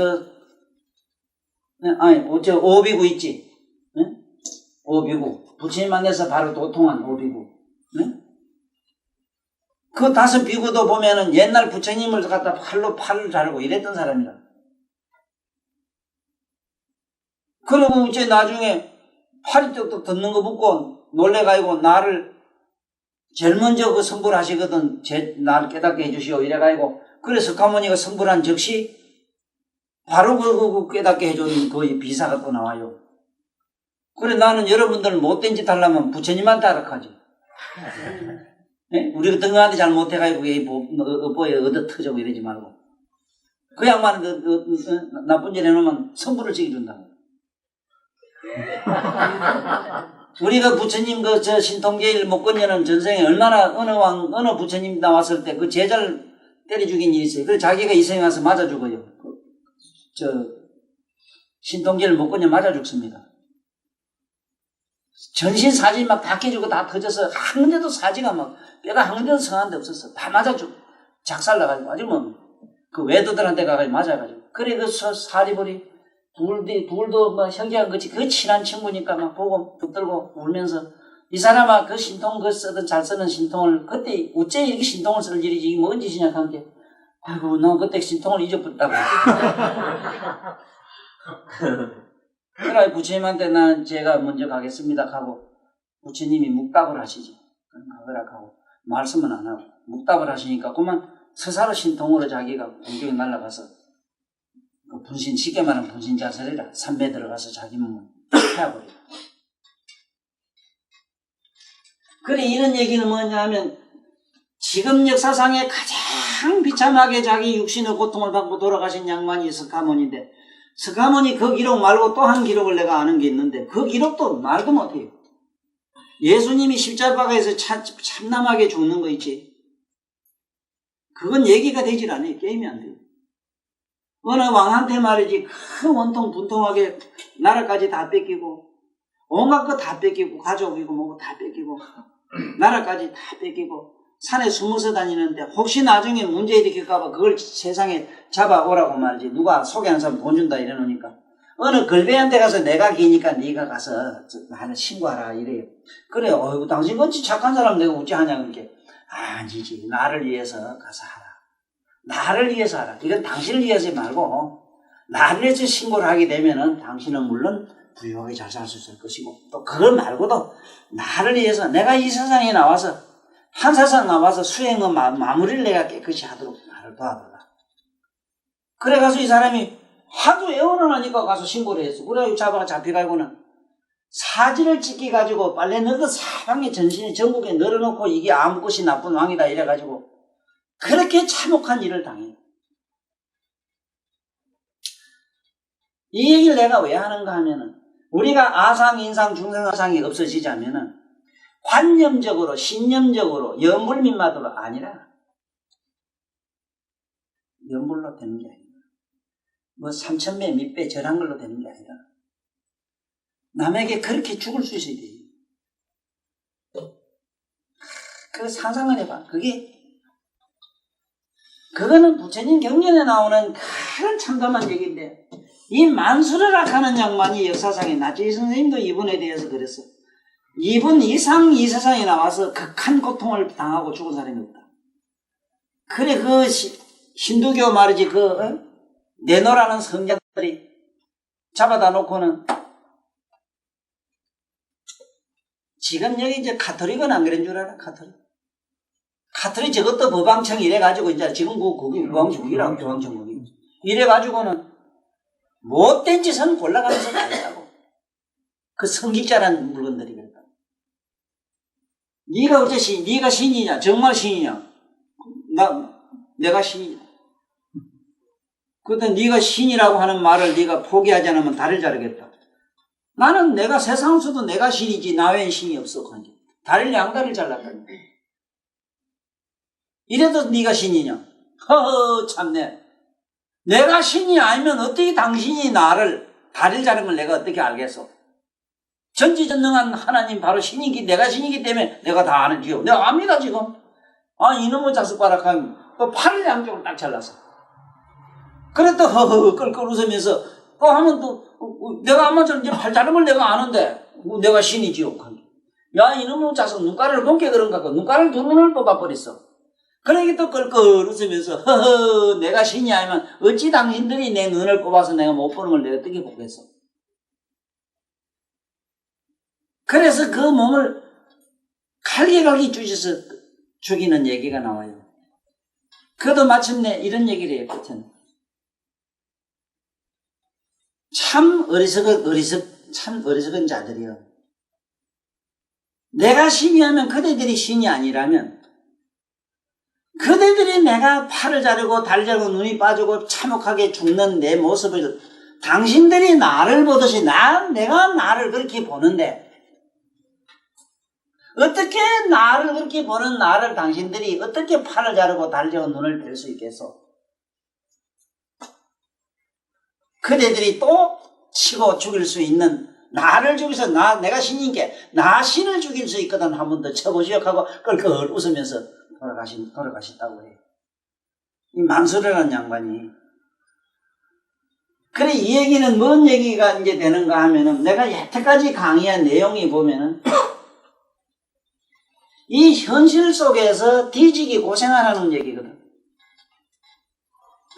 오비구 있지? 네? 오비구. 부처님 만나서 바로 도통한 오비구. 네? 그 5 비구도 보면은 옛날 부처님을 갖다 팔을 자르고 이랬던 사람이라. 그리고 이제 나중에 팔이 뚝뚝 듣는 거 붙고 놀래가지고 나를 제일 먼저 그 선불 하시거든. 나를 깨닫게 해주시오. 이래가지고 그래서 석가모니가 선불한 즉시 바로 그 깨닫게 해준 그 비사가 또 나와요. 그래 나는 여러분들 못된 짓 하려면 부처님한테 하락하지. 네? 우리가 등한테 잘 못해가지고 업보에 얻어 터지고 이러지 말고 그 양반은 나쁜 짓 해놓으면 선불을 지켜준다고. 우리가 부처님 저 신통제일 못 건여는 전생에 얼마나 어느 부처님 나왔을 때 그 제자를 때려 죽인 일이 있어요. 그래서 자기가 이 생에 와서 맞아 죽어요. 신통제일 못 건여 맞아 죽습니다. 전신 사지 막 다 깨지고 다 터져서 한 군데도 사지가 막 뼈가 한 군데도 성한 데 없었어. 다 맞아 작살 나가지고 아주 그 외도들한테 가가지고 맞아가지고 그래 그 사리벌이 둘도 막 형제한 거지 그 친한 친구니까 막 보고 붙들고 울면서 이 사람아 그 신통 잘 쓰는 신통을 그때 어째 이렇게 신통을 쓸 일이지 이게 뭔 짓이냐 한 게 아이고 너 그때 신통을 잊어버렸다고. 그래 부처님한테 나는 제가 먼저 가겠습니다 하고 부처님이 묵답을 하시지. 가거라 하고 말씀은 안 하고 묵답을 하시니까 그만 서사로 신통으로 자기가 공경에 날아가서 그 분신 쉽게 말하면 분신 자살이라 삼배 들어가서 자기 몸을 해버려. 그래 이런 얘기는 뭐냐 하면 지금 역사상에 가장 비참하게 자기 육신의 고통을 받고 돌아가신 양반이 석가모니인데 석가모니 그 기록 말고 또 한 기록을 내가 아는 게 있는데 그 기록도 말도 못해요. 예수님이 십자가에서 참남하게 죽는 거 있지. 그건 얘기가 되질 않아요. 게임이 안 돼요. 어느 왕한테 말이지 큰 원통 분통하게 나라까지 다 뺏기고 온갖 거 다 뺏기고 가족이고 뭐고 다 뺏기고 나라까지 다 뺏기고 산에 숨어서 다니는데 혹시 나중에 문제 일으킬까봐 그걸 세상에 잡아오라고 말이지. 누가 소개한 사람 돈 준다 이러니까 어느 걸배한테 가서 내가 기니까 네가 가서 나를 신고하라 이래요. 그래 어이구 당신 건지 착한 사람 내가 어찌 하냐 그렇게. 아니지 나를 위해서 가서 하라. 나를 위해서 하라. 이건 당신을 위해서 말고 나를 위해서 신고를 하게 되면은 당신은 물론 부유하게 잘 살 수 있을 것이고 또 그걸 말고도 나를 위해서 내가 이 세상에 나와서 한 세상 나와서 수행의 마무리를 내가 깨끗이 하도록 나를 도와달라. 그래가지고 이 사람이 하도 애원을 하니까 가서 신고를 했어. 그래가지고 잡혀가지고는 사진을 찍기 가지고 빨래 넣어서 사방에 전신에 전국에 널어놓고 이게 아무 것이 나쁜 왕이다 이래가지고 그렇게 참혹한 일을 당해요. 이 얘기를 내가 왜 하는가 하면은 우리가 아상, 인상, 중상, 아상이 없어지자면은 관념적으로, 신념적으로, 연불민마도가 아니라 연불로 되는 게 아니라 뭐 3,000배, 밑배 절한 걸로 되는 게 아니라 남에게 그렇게 죽을 수 있어야 돼요. 그 상상을 해봐. 그거는 부처님 경전에 나오는 그런 참담한 얘기인데 이 만수르락 하는 양반이 역사상에 나치 선생님도 이분에 대해서 그랬어. 이분 이상 이 세상에 나와서 극한 고통을 당하고 죽은 사람이 없다. 그래 그 힌두교 말이지 내노라는 성자들이 잡아다 놓고는 지금 여기 이제 가톨릭은 안 그런 줄 알아? 가톨릭 저것도 법왕청 이래가지고 이제 지금 거기 법왕청이라고 법왕청 거기 이래가지고는 못된 짓은 골라가면서 다 했다고. 그 성직자라는 물건들이 그랬다. 네가 어째 네가 신이냐? 정말 신이냐? 내가 신이냐? 그때 네가 신이라고 하는 말을 네가 포기하지 않으면 다리를 자르겠다. 나는 내가 세상에서도 내가 신이지 나 외엔 신이 없어. 다리를 양다리를 잘랐다니. 이래도 네가 신이냐? 허허 참네. 내가 신이 아니면 어떻게 당신이 나를 다리를 자른 걸 내가 어떻게 알겠어? 전지전능한 하나님 바로 내가 신이기 때문에 내가 다 아는지요. 내가 압니다 지금. 이놈의 자석바락하면 또 팔을 양쪽으로 딱 잘랐어. 그래 또 허허 끌끌 웃으면서 또 하면 또 내가 아마 이제 팔 자른 걸 내가 아는데 내가 신이지요. 야 이놈의 자석 눈가를 본게 그런가 그 눈가를 두 눈을 뽑아버렸어. 그러니까 또 끌끌 웃으면서 허허 내가 신이 아니면 어찌 당신들이 내 눈을 뽑아서 내가 못 보는 걸 내가 어떻게 보겠어. 그래서 그 몸을 갈기갈기 쑤셔서 죽이는 얘기가 나와요. 그도 마침내 이런 얘기를 해요. 끝은 참 어리석은 자들이요. 내가 신이라면 그대들이 신이 아니라면 그대들이 내가 팔을 자르고 다리 자르고 눈이 빠지고 참혹하게 죽는 내 모습을 당신들이 나를 보듯이 내가 나를 그렇게 보는데 어떻게 나를 그렇게 보는 나를 당신들이 어떻게 팔을 자르고 다리 자르고 눈을 뗄 수 있겠어? 그대들이 또 치고 죽일 수 있는 나를 죽여서 내가 신인게 나 신을 죽일 수 있거든 한 번 더 쳐보시오 하고 끌끌 웃으면서 돌아가신다고 해요. 이 만수르라는 양반이. 그래 이 얘기는 뭔 얘기가 이제 되는가 하면은 내가 여태까지 강의한 내용이 보면은 이 현실 속에서 뒤지기 고생하라는 얘기거든.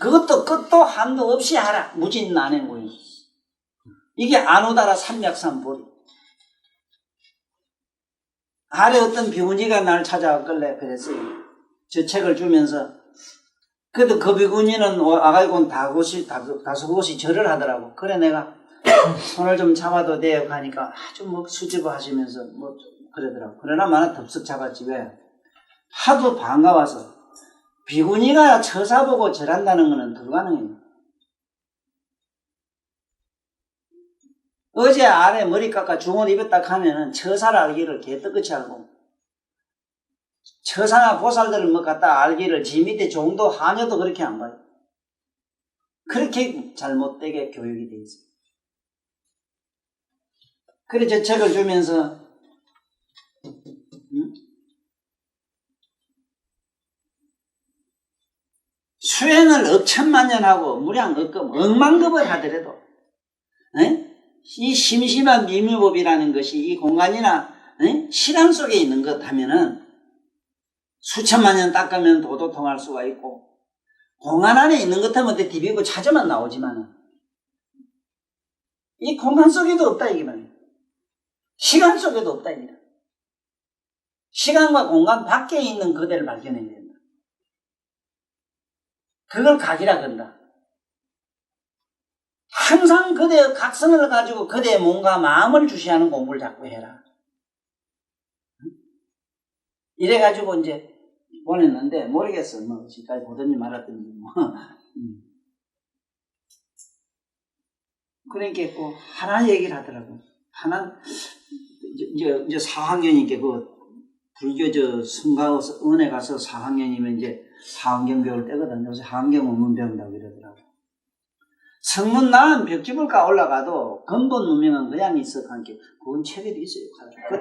그것도 끝도 한도 없이 하라. 무진난행고이. 이게 안오다라 삼약삼보리. 아래 어떤 비구니가 나를 찾아왔길래 그랬어요. 저 책을 주면서. 그래도 그 비구니는 와가지고 다소 곳이 절을 하더라고. 그래 내가 손을 좀 잡아도 돼요 하니까 아주 수줍어 하시면서 그러더라고. 그러나 나는 덥석 잡았지. 왜? 하도 반가워서. 비구니가 처사보고 절한다는 것은 불가능해요. 어제 아래 머리 깎아 중옷 입었다 하면은 처사를 알기를 개떡같이 알고 처사나 보살들을 갖다 알기를 지 밑에 종도 하녀도 그렇게 안 봐요. 그렇게 잘못되게 교육이 돼 있어요. 그래서 저 책을 주면서 수행을 억천만년하고 무량억급 억만급을 하더라도 이 심심한 미미법이라는 것이 이 공간이나 시간 속에 있는 것 하면은 수천만 년 닦으면 도도 통할 수가 있고, 공간 안에 있는 것 하면 디비고 찾아만 나오지만은 이 공간 속에도 없다 이기만, 시간 속에도 없다 이기다. 시간과 공간 밖에 있는 그대를 발견해야 된다. 그걸 각이라 그런다. 항상 그대의 각성을 가지고 그대의 몸과 마음을 주시하는 공부를 자꾸 해라. 이래가지고 이제 보냈는데, 모르겠어. 뭐, 지금까지 보더니 말았더니, 뭐. 그러니까 꼭 하나 얘기를 하더라고. 하나, 이제 4학년이니까 그, 불교 성가 은혜 가서 4학년이면 이제 4학년 배울 때거든. 요새 4학년 문문 배운다고 이러더라고. 성문 나은 벽지불가 올라가도 근본 문명은 그냥 있어. 그건 책에도 있어요.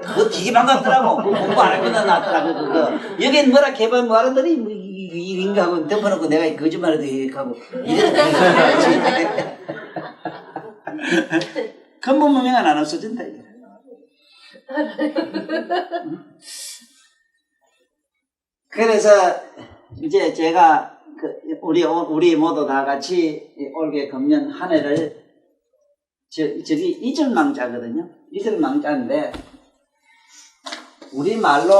그거 되게 반갑더라고. 그거 공부 안 했거든, 나더라고, 그거. 여긴 뭐라 개발 뭐 하더니, 이인가 하고 덮어놓고 내가 거짓말해도 이렇게 근본 문명은 안 없어진다, 이게. 그래서, 이제 제가, 우리 모두 다 같이 올게 금년 한 해를, 저기 이절망자거든요. 이절망자인데, 우리말로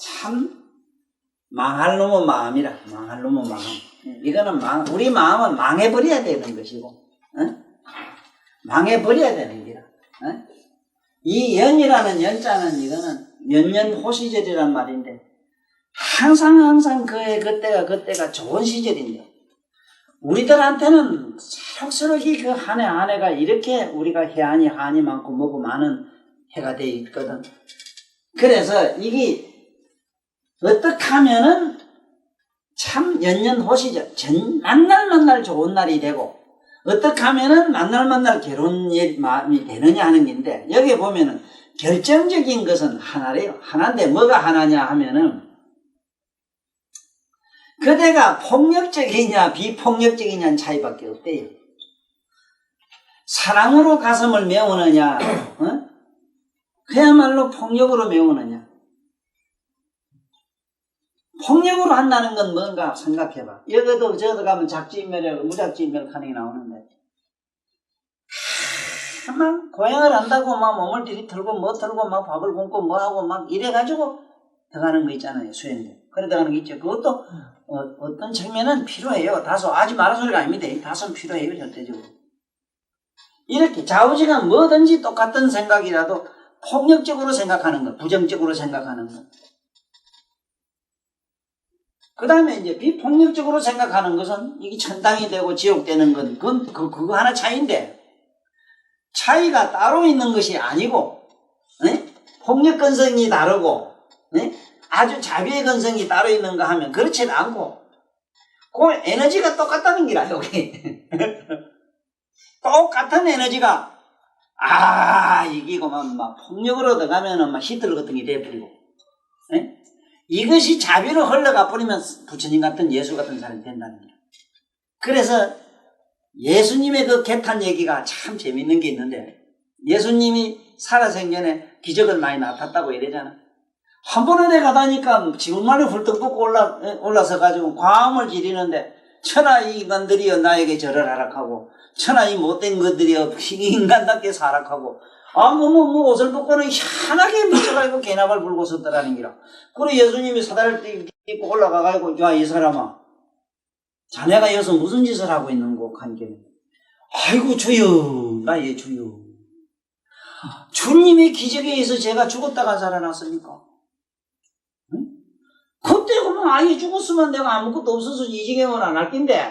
참 망할 놈의 마음이라, 망할 놈의 마음. 이거는 우리 마음은 망해버려야 되는 것이고, 망해버려야 되는 기라. 이 연이라는 연자는 이거는 연년호시절이란 말인데, 항상 그때가 좋은 시절인데, 우리들한테는 새록새록이 그 한 해 한 해가 이렇게 우리가 한이 많고 뭐고 많은 해가 돼 있거든. 그래서 이게 어떻게 하면은 참 연년호시절, 만날 좋은 날이 되고, 어떻게 하면은 만날 괴로운 마음이 되느냐 하는 건데, 여기 보면은 결정적인 것은 하나래요. 하나인데 뭐가 하나냐 하면은, 그대가 폭력적이냐 비폭력적이냐는 차이밖에 없대요. 사랑으로 가슴을 메우느냐, 그야말로 폭력으로 메우느냐. 폭력으로 한다는 건 뭔가 생각해봐. 여기도 저도 가면 작지인멸하고 무작지인멸 하는 게 나오는데, 막 고행을 한다고 막 몸을 들이틀고 뭐 틀고 막 밥을 굶고 뭐 하고 막 이래가지고 들어가는 거 있잖아요, 수행대. 그래 들어가는 거 있죠. 그것도 어떤 측면은 필요해요. 다소 하지 말아 소리가 아닙니다. 다소는 필요해요, 절대적으로. 이렇게 좌우지간 뭐든지 똑같은 생각이라도 폭력적으로 생각하는 것, 부정적으로 생각하는 것. 그 다음에 이제 비폭력적으로 생각하는 것은 이게 천당이 되고 지옥 되는 건 그거 하나 차이인데, 차이가 따로 있는 것이 아니고, 폭력 근성이 다르고, 아주 자비의 근성이 따로 있는가 하면 그렇지 않고, 그 에너지가 똑같다는 기라, 여기. 똑같은 에너지가, 이기고만 막 폭력으로 들어가면은 막 히틀러 같은 게 돼버리고, 이것이 자비로 흘러가 버리면 부처님 같은 예수 같은 사람이 된다는 거야. 그래서 예수님의 그 개탄 얘기가 참 재밌는 게 있는데, 예수님이 살아생전에 기적을 많이 나타났다고 이러잖아. 한 번에 내가 가다니까 지붕만에 훌떡 뻗고 올라서 가지고 과음을 지르는데, 천하 이 인간들이여 나에게 절을 하락하고, 천하 이 못된 것들이여 인간답게 사락하고, 옷을 벗고는 희한하게 미쳐가지고 개나발 불고 섰더라는 기라. 그리고 예수님이 사다리를 띠고 올라가가지고, 야, 이 사람아, 자네가 여기서 무슨 짓을 하고 있는 거? 한게. 아이고, 주여, 나의 주여. 주님의 기적에 의해서 제가 죽었다가 살아났습니까? 응? 그때 그러면 아예 죽었으면 내가 아무것도 없어서 이 지경은 안 할 텐데,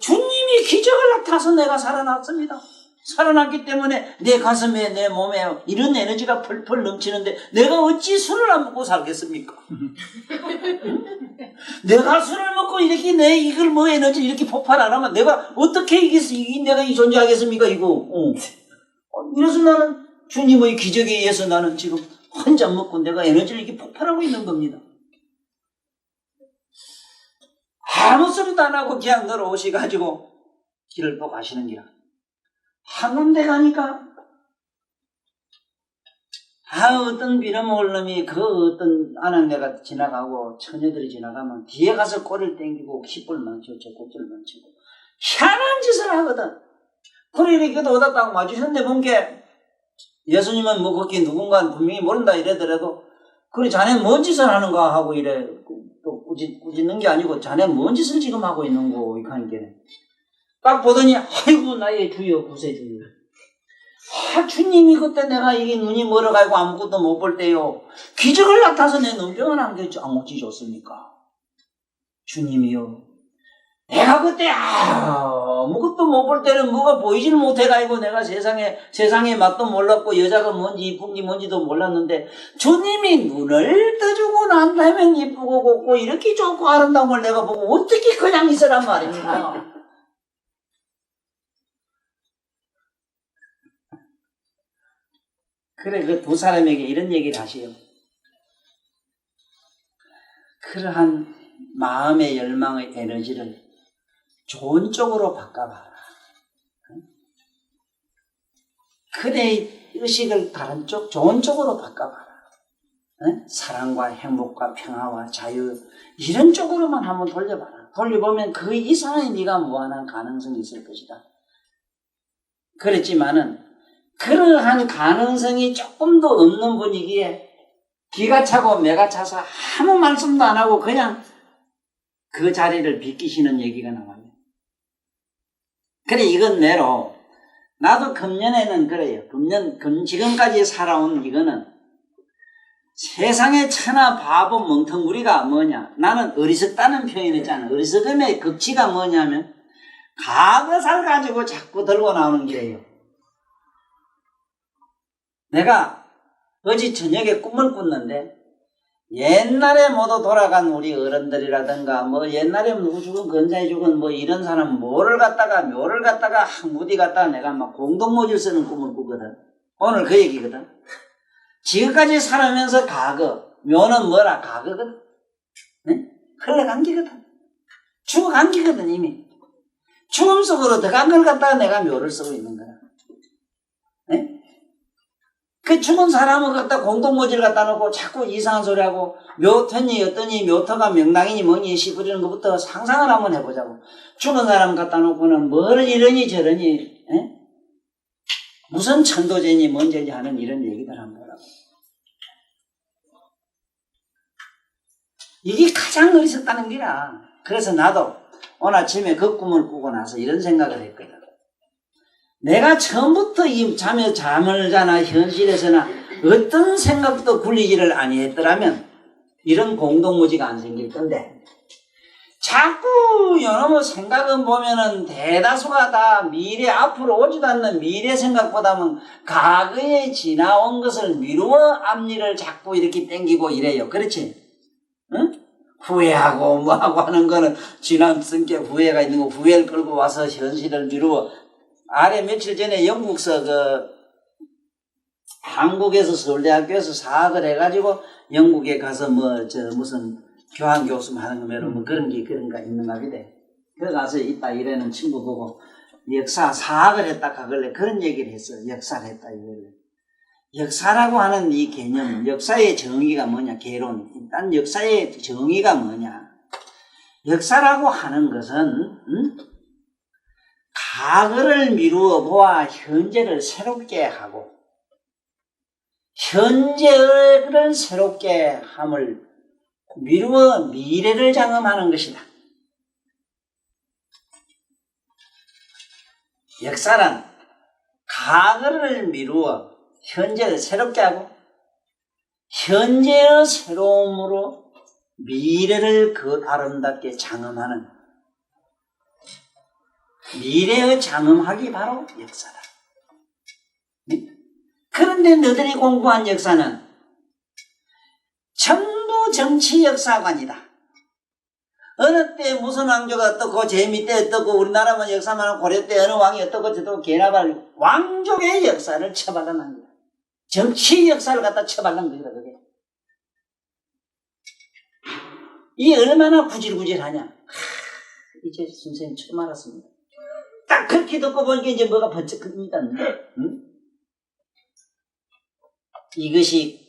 주님이 기적을 나타나서 내가 살아났습니다. 살아났기 때문에 내 가슴에 내 몸에 이런 에너지가 펄펄 넘치는데 내가 어찌 술을 안 먹고 살겠습니까? 내가 술을 먹고 이렇게 내 이걸 뭐 에너지 이렇게 폭발 안 하면 내가 어떻게 내가 이 존재하겠습니까 이거? 이래서 나는 주님의 기적에 의해서 나는 지금 한 잔 먹고 내가 에너지를 이렇게 폭발하고 있는 겁니다. 아무 소리도 안 하고 그냥 들어오셔가지고 길을 또 가시는 기라. 한 군데 가니까 어떤 빌어먹을 놈이 그 어떤 아낙네가 지나가고 처녀들이 지나가면 뒤에 가서 꼬리를 땡기고 킥볼 만치고 젖꼭지를 만치고 희한한 짓을 하거든. 그래 이렇게 오다 딱 마주쳤는데 본 게 예수님은 뭐 거기 누군가 분명히 모른다 이래더라도 그래 자네 뭔 짓을 하는가 하고 이래 또 꾸짖는 게 아니고 자네 뭔 짓을 지금 하고 있는 거 이렇게 하니까 딱 보더니 아이고 나의 주여 구세주여 주님이 그때 내가 이게 눈이 멀어가지고 아무것도 못 볼 때요 기적을 나타나서 내 눈병을 어찌 줬습니까? 주님이요 내가 그때 아무것도 못 볼 때는 뭐가 보이질 못해가지고 내가 세상의 맛도 몰랐고 여자가 뭔지 이쁜 게 뭔지도 몰랐는데 주님이 눈을 떠주고 난 다음에 이쁘고 곱고 이렇게 좋고 아름다운 걸 내가 보고 어떻게 그냥 있으란 말입니까? 그래 그 두 사람에게 이런 얘기를 하시요. 그러한 마음의 열망의 에너지를 좋은 쪽으로 바꿔봐라. 그대의 의식을 다른 쪽, 좋은 쪽으로 바꿔봐라. 사랑과 행복과 평화와 자유 이런 쪽으로만 한번 돌려봐라. 돌려보면 그 이상의 네가 무한한 가능성이 있을 것이다. 그랬지만은 그러한 가능성이 조금도 없는 분위기에 기가 차고 매가 차서 아무 말씀도 안 하고 그냥 그 자리를 비키시는 얘기가 나와요. 그래 이건 내로 나도 금년에는 그래요. 지금까지 살아온 이거는 세상의 천하 바보 멍텅구리가 뭐냐. 나는 어리석다는 표현을 했잖아. 어리석음의 극치가 뭐냐면 과거살 가지고 자꾸 들고 나오는 게예요. 내가 어제 저녁에 꿈을 꿨는데 옛날에 모두 돌아간 우리 어른들이라든가 뭐 옛날에 누구 죽은 건자에 죽은 뭐 이런 사람 묘를 갖다가 항무디 갖다가 내가 막 공동모질 쓰는 꿈을 꾸거든. 오늘 그 얘기거든. 지금까지 살아면서 과거 묘는 뭐라 과거거든. 네? 흘러간 기거든. 죽어간 기거든 이미. 죽음 속으로 들어간 걸 갖다가 내가 묘를 쓰고 있는 거야. 네? 그 죽은 사람을 갖다 공동모지를 갖다 놓고 자꾸 이상한 소리 하고 묘터니 어떠니 묘터가 명당이니 뭐니 시부리는 것부터 상상을 한번 해보자고. 죽은 사람 갖다 놓고는 뭘 이러니 저러니 에? 무슨 천도제니 뭔제니 하는 이런 얘기들 한번 보라고. 이게 가장 어리석다는 기라. 그래서 나도 오늘 아침에 그 꿈을 꾸고 나서 이런 생각을 했거든. 내가 처음부터 이 잠을 자나 현실에서나 어떤 생각도 굴리지를 아니했더라면 이런 공동무지가 안 생길 건데 자꾸 여러분 생각은 보면은 대다수가 다 미래 앞으로 오지도 않는 미래 생각보다는 과거에 지나온 것을 미루어 앞일을 자꾸 이렇게 땡기고 이래요. 그렇지? 응? 후회하고 뭐하고 하는 거는 지난 성격 후회가 있는 거 후회를 끌고 와서 현실을 미루어 아래 며칠 전에 영국서 한국에서 서울대학교에서 사학을 해가지고 영국에 가서 무슨 교환 교수 하는 거면 뭐 그런가 있는가 보대. 그래 가서 이따 이래는 친구 보고 사학을 했다 하길래 그런 얘기를 했어. 역사를 했다 이거를. 역사라고 하는 이 개념, 역사의 정의가 뭐냐, 개론. 일단 역사의 정의가 뭐냐. 역사라고 하는 것은 과거를 미루어 보아 현재를 새롭게 하고 현재를 새롭게 함을 미루어 미래를 장엄하는 것이다. 역사란 과거를 미루어 현재를 새롭게 하고 현재의 새로움으로 미래를 그 아름답게 장엄하는 미래의 장엄하기 바로 역사다. 그런데 너들이 공부한 역사는 전부 정치 역사관이다. 어느 때 무슨 왕조가 어떻고 재미 때 어떻고 우리나라만 역사만 하고 고려 때 어느 왕이 어떻고 저떻고 개나발 왕족의 역사를 처발라낸 거야. 정치 역사를 갖다 처발란 거야 그게. 이게 얼마나 구질구질하냐. 이제 선생님 처음 알았습니다. 딱 그렇게 듣고 보니까 이제 뭐가 번쩍 큽니다. 응? 이것이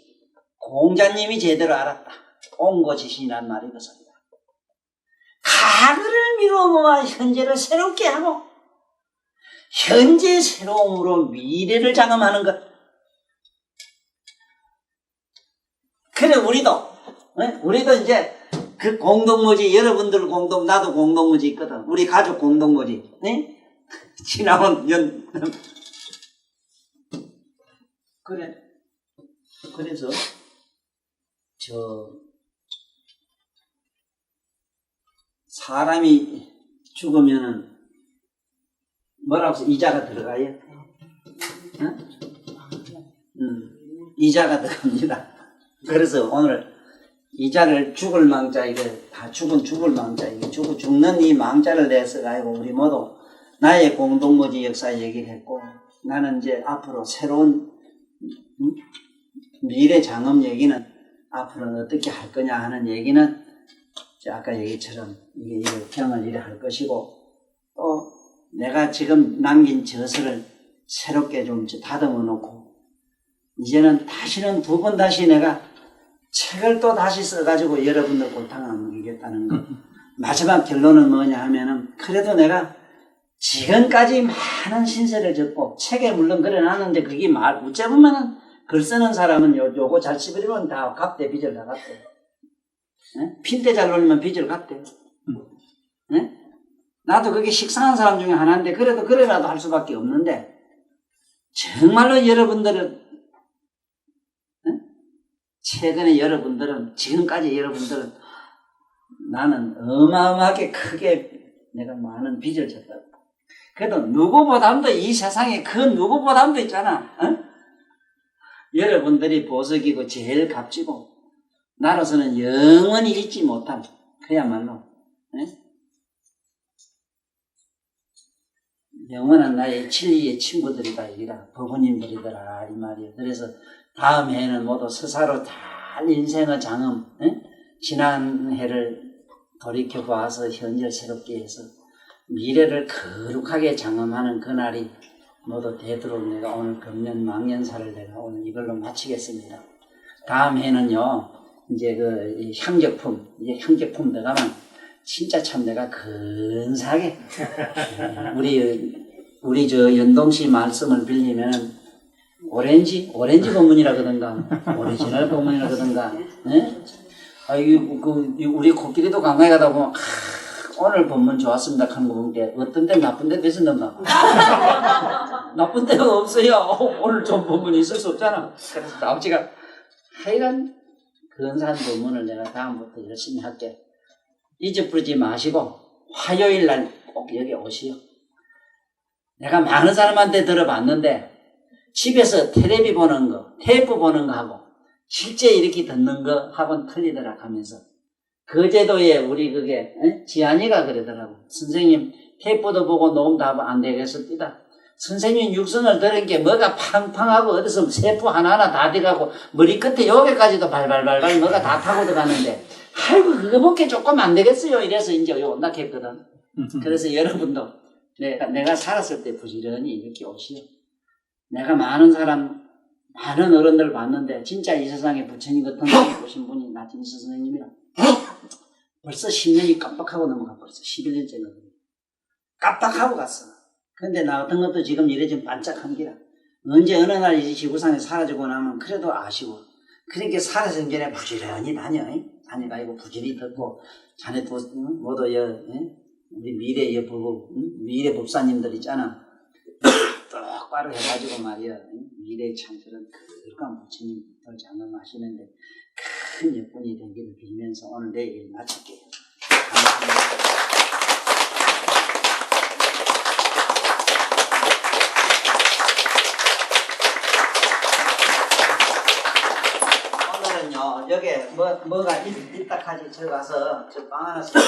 공자님이 제대로 알았다. 옹고지신이란 말이 그것입니다. 과거를 미루어보아 현재를 새롭게 하고 현재 새로움으로 미래를 장엄하는 것. 그래 우리도 이제 그 공동묘지 여러분들 나도 공동묘지 있거든. 우리 가족 공동묘지. 네? 지나온 그래서 사람이 죽으면은 뭐라고 해서 이자가 들어가요? 이자가 들어갑니다. 그래서 오늘 이자를 죽을 망자 이게 다 죽을 망자 이게 죽는 이 망자를 내서 가지고 우리 모두 나의 공동묘지 역사 얘기를 했고 나는 이제 앞으로 새로운 미래 장엄 얘기는 앞으로는 어떻게 할 거냐 하는 얘기는 아까 얘기처럼 이게 병을 이래 할 것이고 또 내가 지금 남긴 저서를 새롭게 좀 다듬어 놓고 이제는 다시는 두 번 다시 내가 책을 또 다시 써가지고 여러분들 골탕 안 먹이겠다는 거. 마지막 결론은 뭐냐 하면은 그래도 내가 지금까지 많은 신세를 졌고 책에 물론 그려놨는데 그게 어째 보면은 글 쓰는 사람은 요거 잘 씹으려면 다 갚대 빚을 다 갚대. 핀대 잘 놀리면 빚을 갚대. 나도 그게 식상한 사람 중에 하나인데 그래도 그래라도 할 수밖에 없는데 정말로 여러분들은 최근에 지금까지 여러분들은 나는 어마어마하게 크게 내가 많은 빚을 졌다. 그래도 누구보다도 이 세상에 그 누구보다도 있잖아. 여러분들이 보석이고 제일 값지고 나로서는 영원히 잊지 못한 그야말로 영원한 나의 진리의 친구들이다 이라 법원님들이더라 이 말이에요. 그래서 다음 해는 모두 스사로 잘 인생의 장엄 지난 해를 돌이켜봐서 현재를 새롭게 해서 미래를 거룩하게 장엄하는 그날이 모두 되도록 내가 오늘 금년 망년사를 내가 오늘 이걸로 마치겠습니다. 다음 해는요 이제 그 향격품 들어가면 진짜 참 내가 근사하게 우리 저 연동씨 말씀을 빌리면 오렌지 법문이라 그러던가 오리지널 법문이라 그러던가 우리 코끼리도 강가에 가다 보면 오늘 법문 좋았습니다 하는 거 보니까 어떤 데 나쁜 데도 있었는가 나쁜 데가 없어요. 오늘 좋은 법문이 있을 수 없잖아. 그래서 아버지가 하여간 근사한 법문을 내가 다음부터 열심히 할게. 잊어버리지 마시고 화요일 날 꼭 여기 오시오. 내가 많은 사람한테 들어봤는데 집에서 텔레비 보는 거, 테이프 보는 거 하고 실제 이렇게 듣는 거 하고는 틀리더라 하면서 거제도에 우리 그게 지한이가 그러더라고. 선생님 테이프도 보고 녹음도 하면 안 되겠습니다. 선생님 육성을 들은 게 뭐가 팡팡하고 어디서 세포 하나하나 다 들어가고 머리끝에 여기까지도 발발발발 뭐가 다 타고 들어가는데 아이고 그거 먹기 조금 안 되겠어요. 이래서 이제 요 온다했거든. 그래서 여러분도 내가 살았을 때 부지런히 이렇게 오시오. 내가 많은 어른들 봤는데 진짜 이 세상에 부처님 같은 분이 보신 분이 나진수 선생님이라 벌써 10년이 깜빡하고 넘어가 벌써 11년째거든. 깜빡하고 갔어. 근데 나 같은 것도 지금 이래 좀 반짝한 기라. 언제 어느 날 이 지구상에 사라지고 나면 그래도 아쉬워. 그러니까 살아서 전에 부지런히 다니가지고 부지런히 듣고 자네도 모두 우리 미래 법사님들 있잖아. 똑바로 해가지고 말이야. 미래의 창조는 그런 부처님들 장엄하시는데 큰 역분이 되기를 빌면서 오늘 내 얘기를 마칠게요. 감사합니다. 여기 뭐가 있다 하지 저 가서 저 빵 하나 사.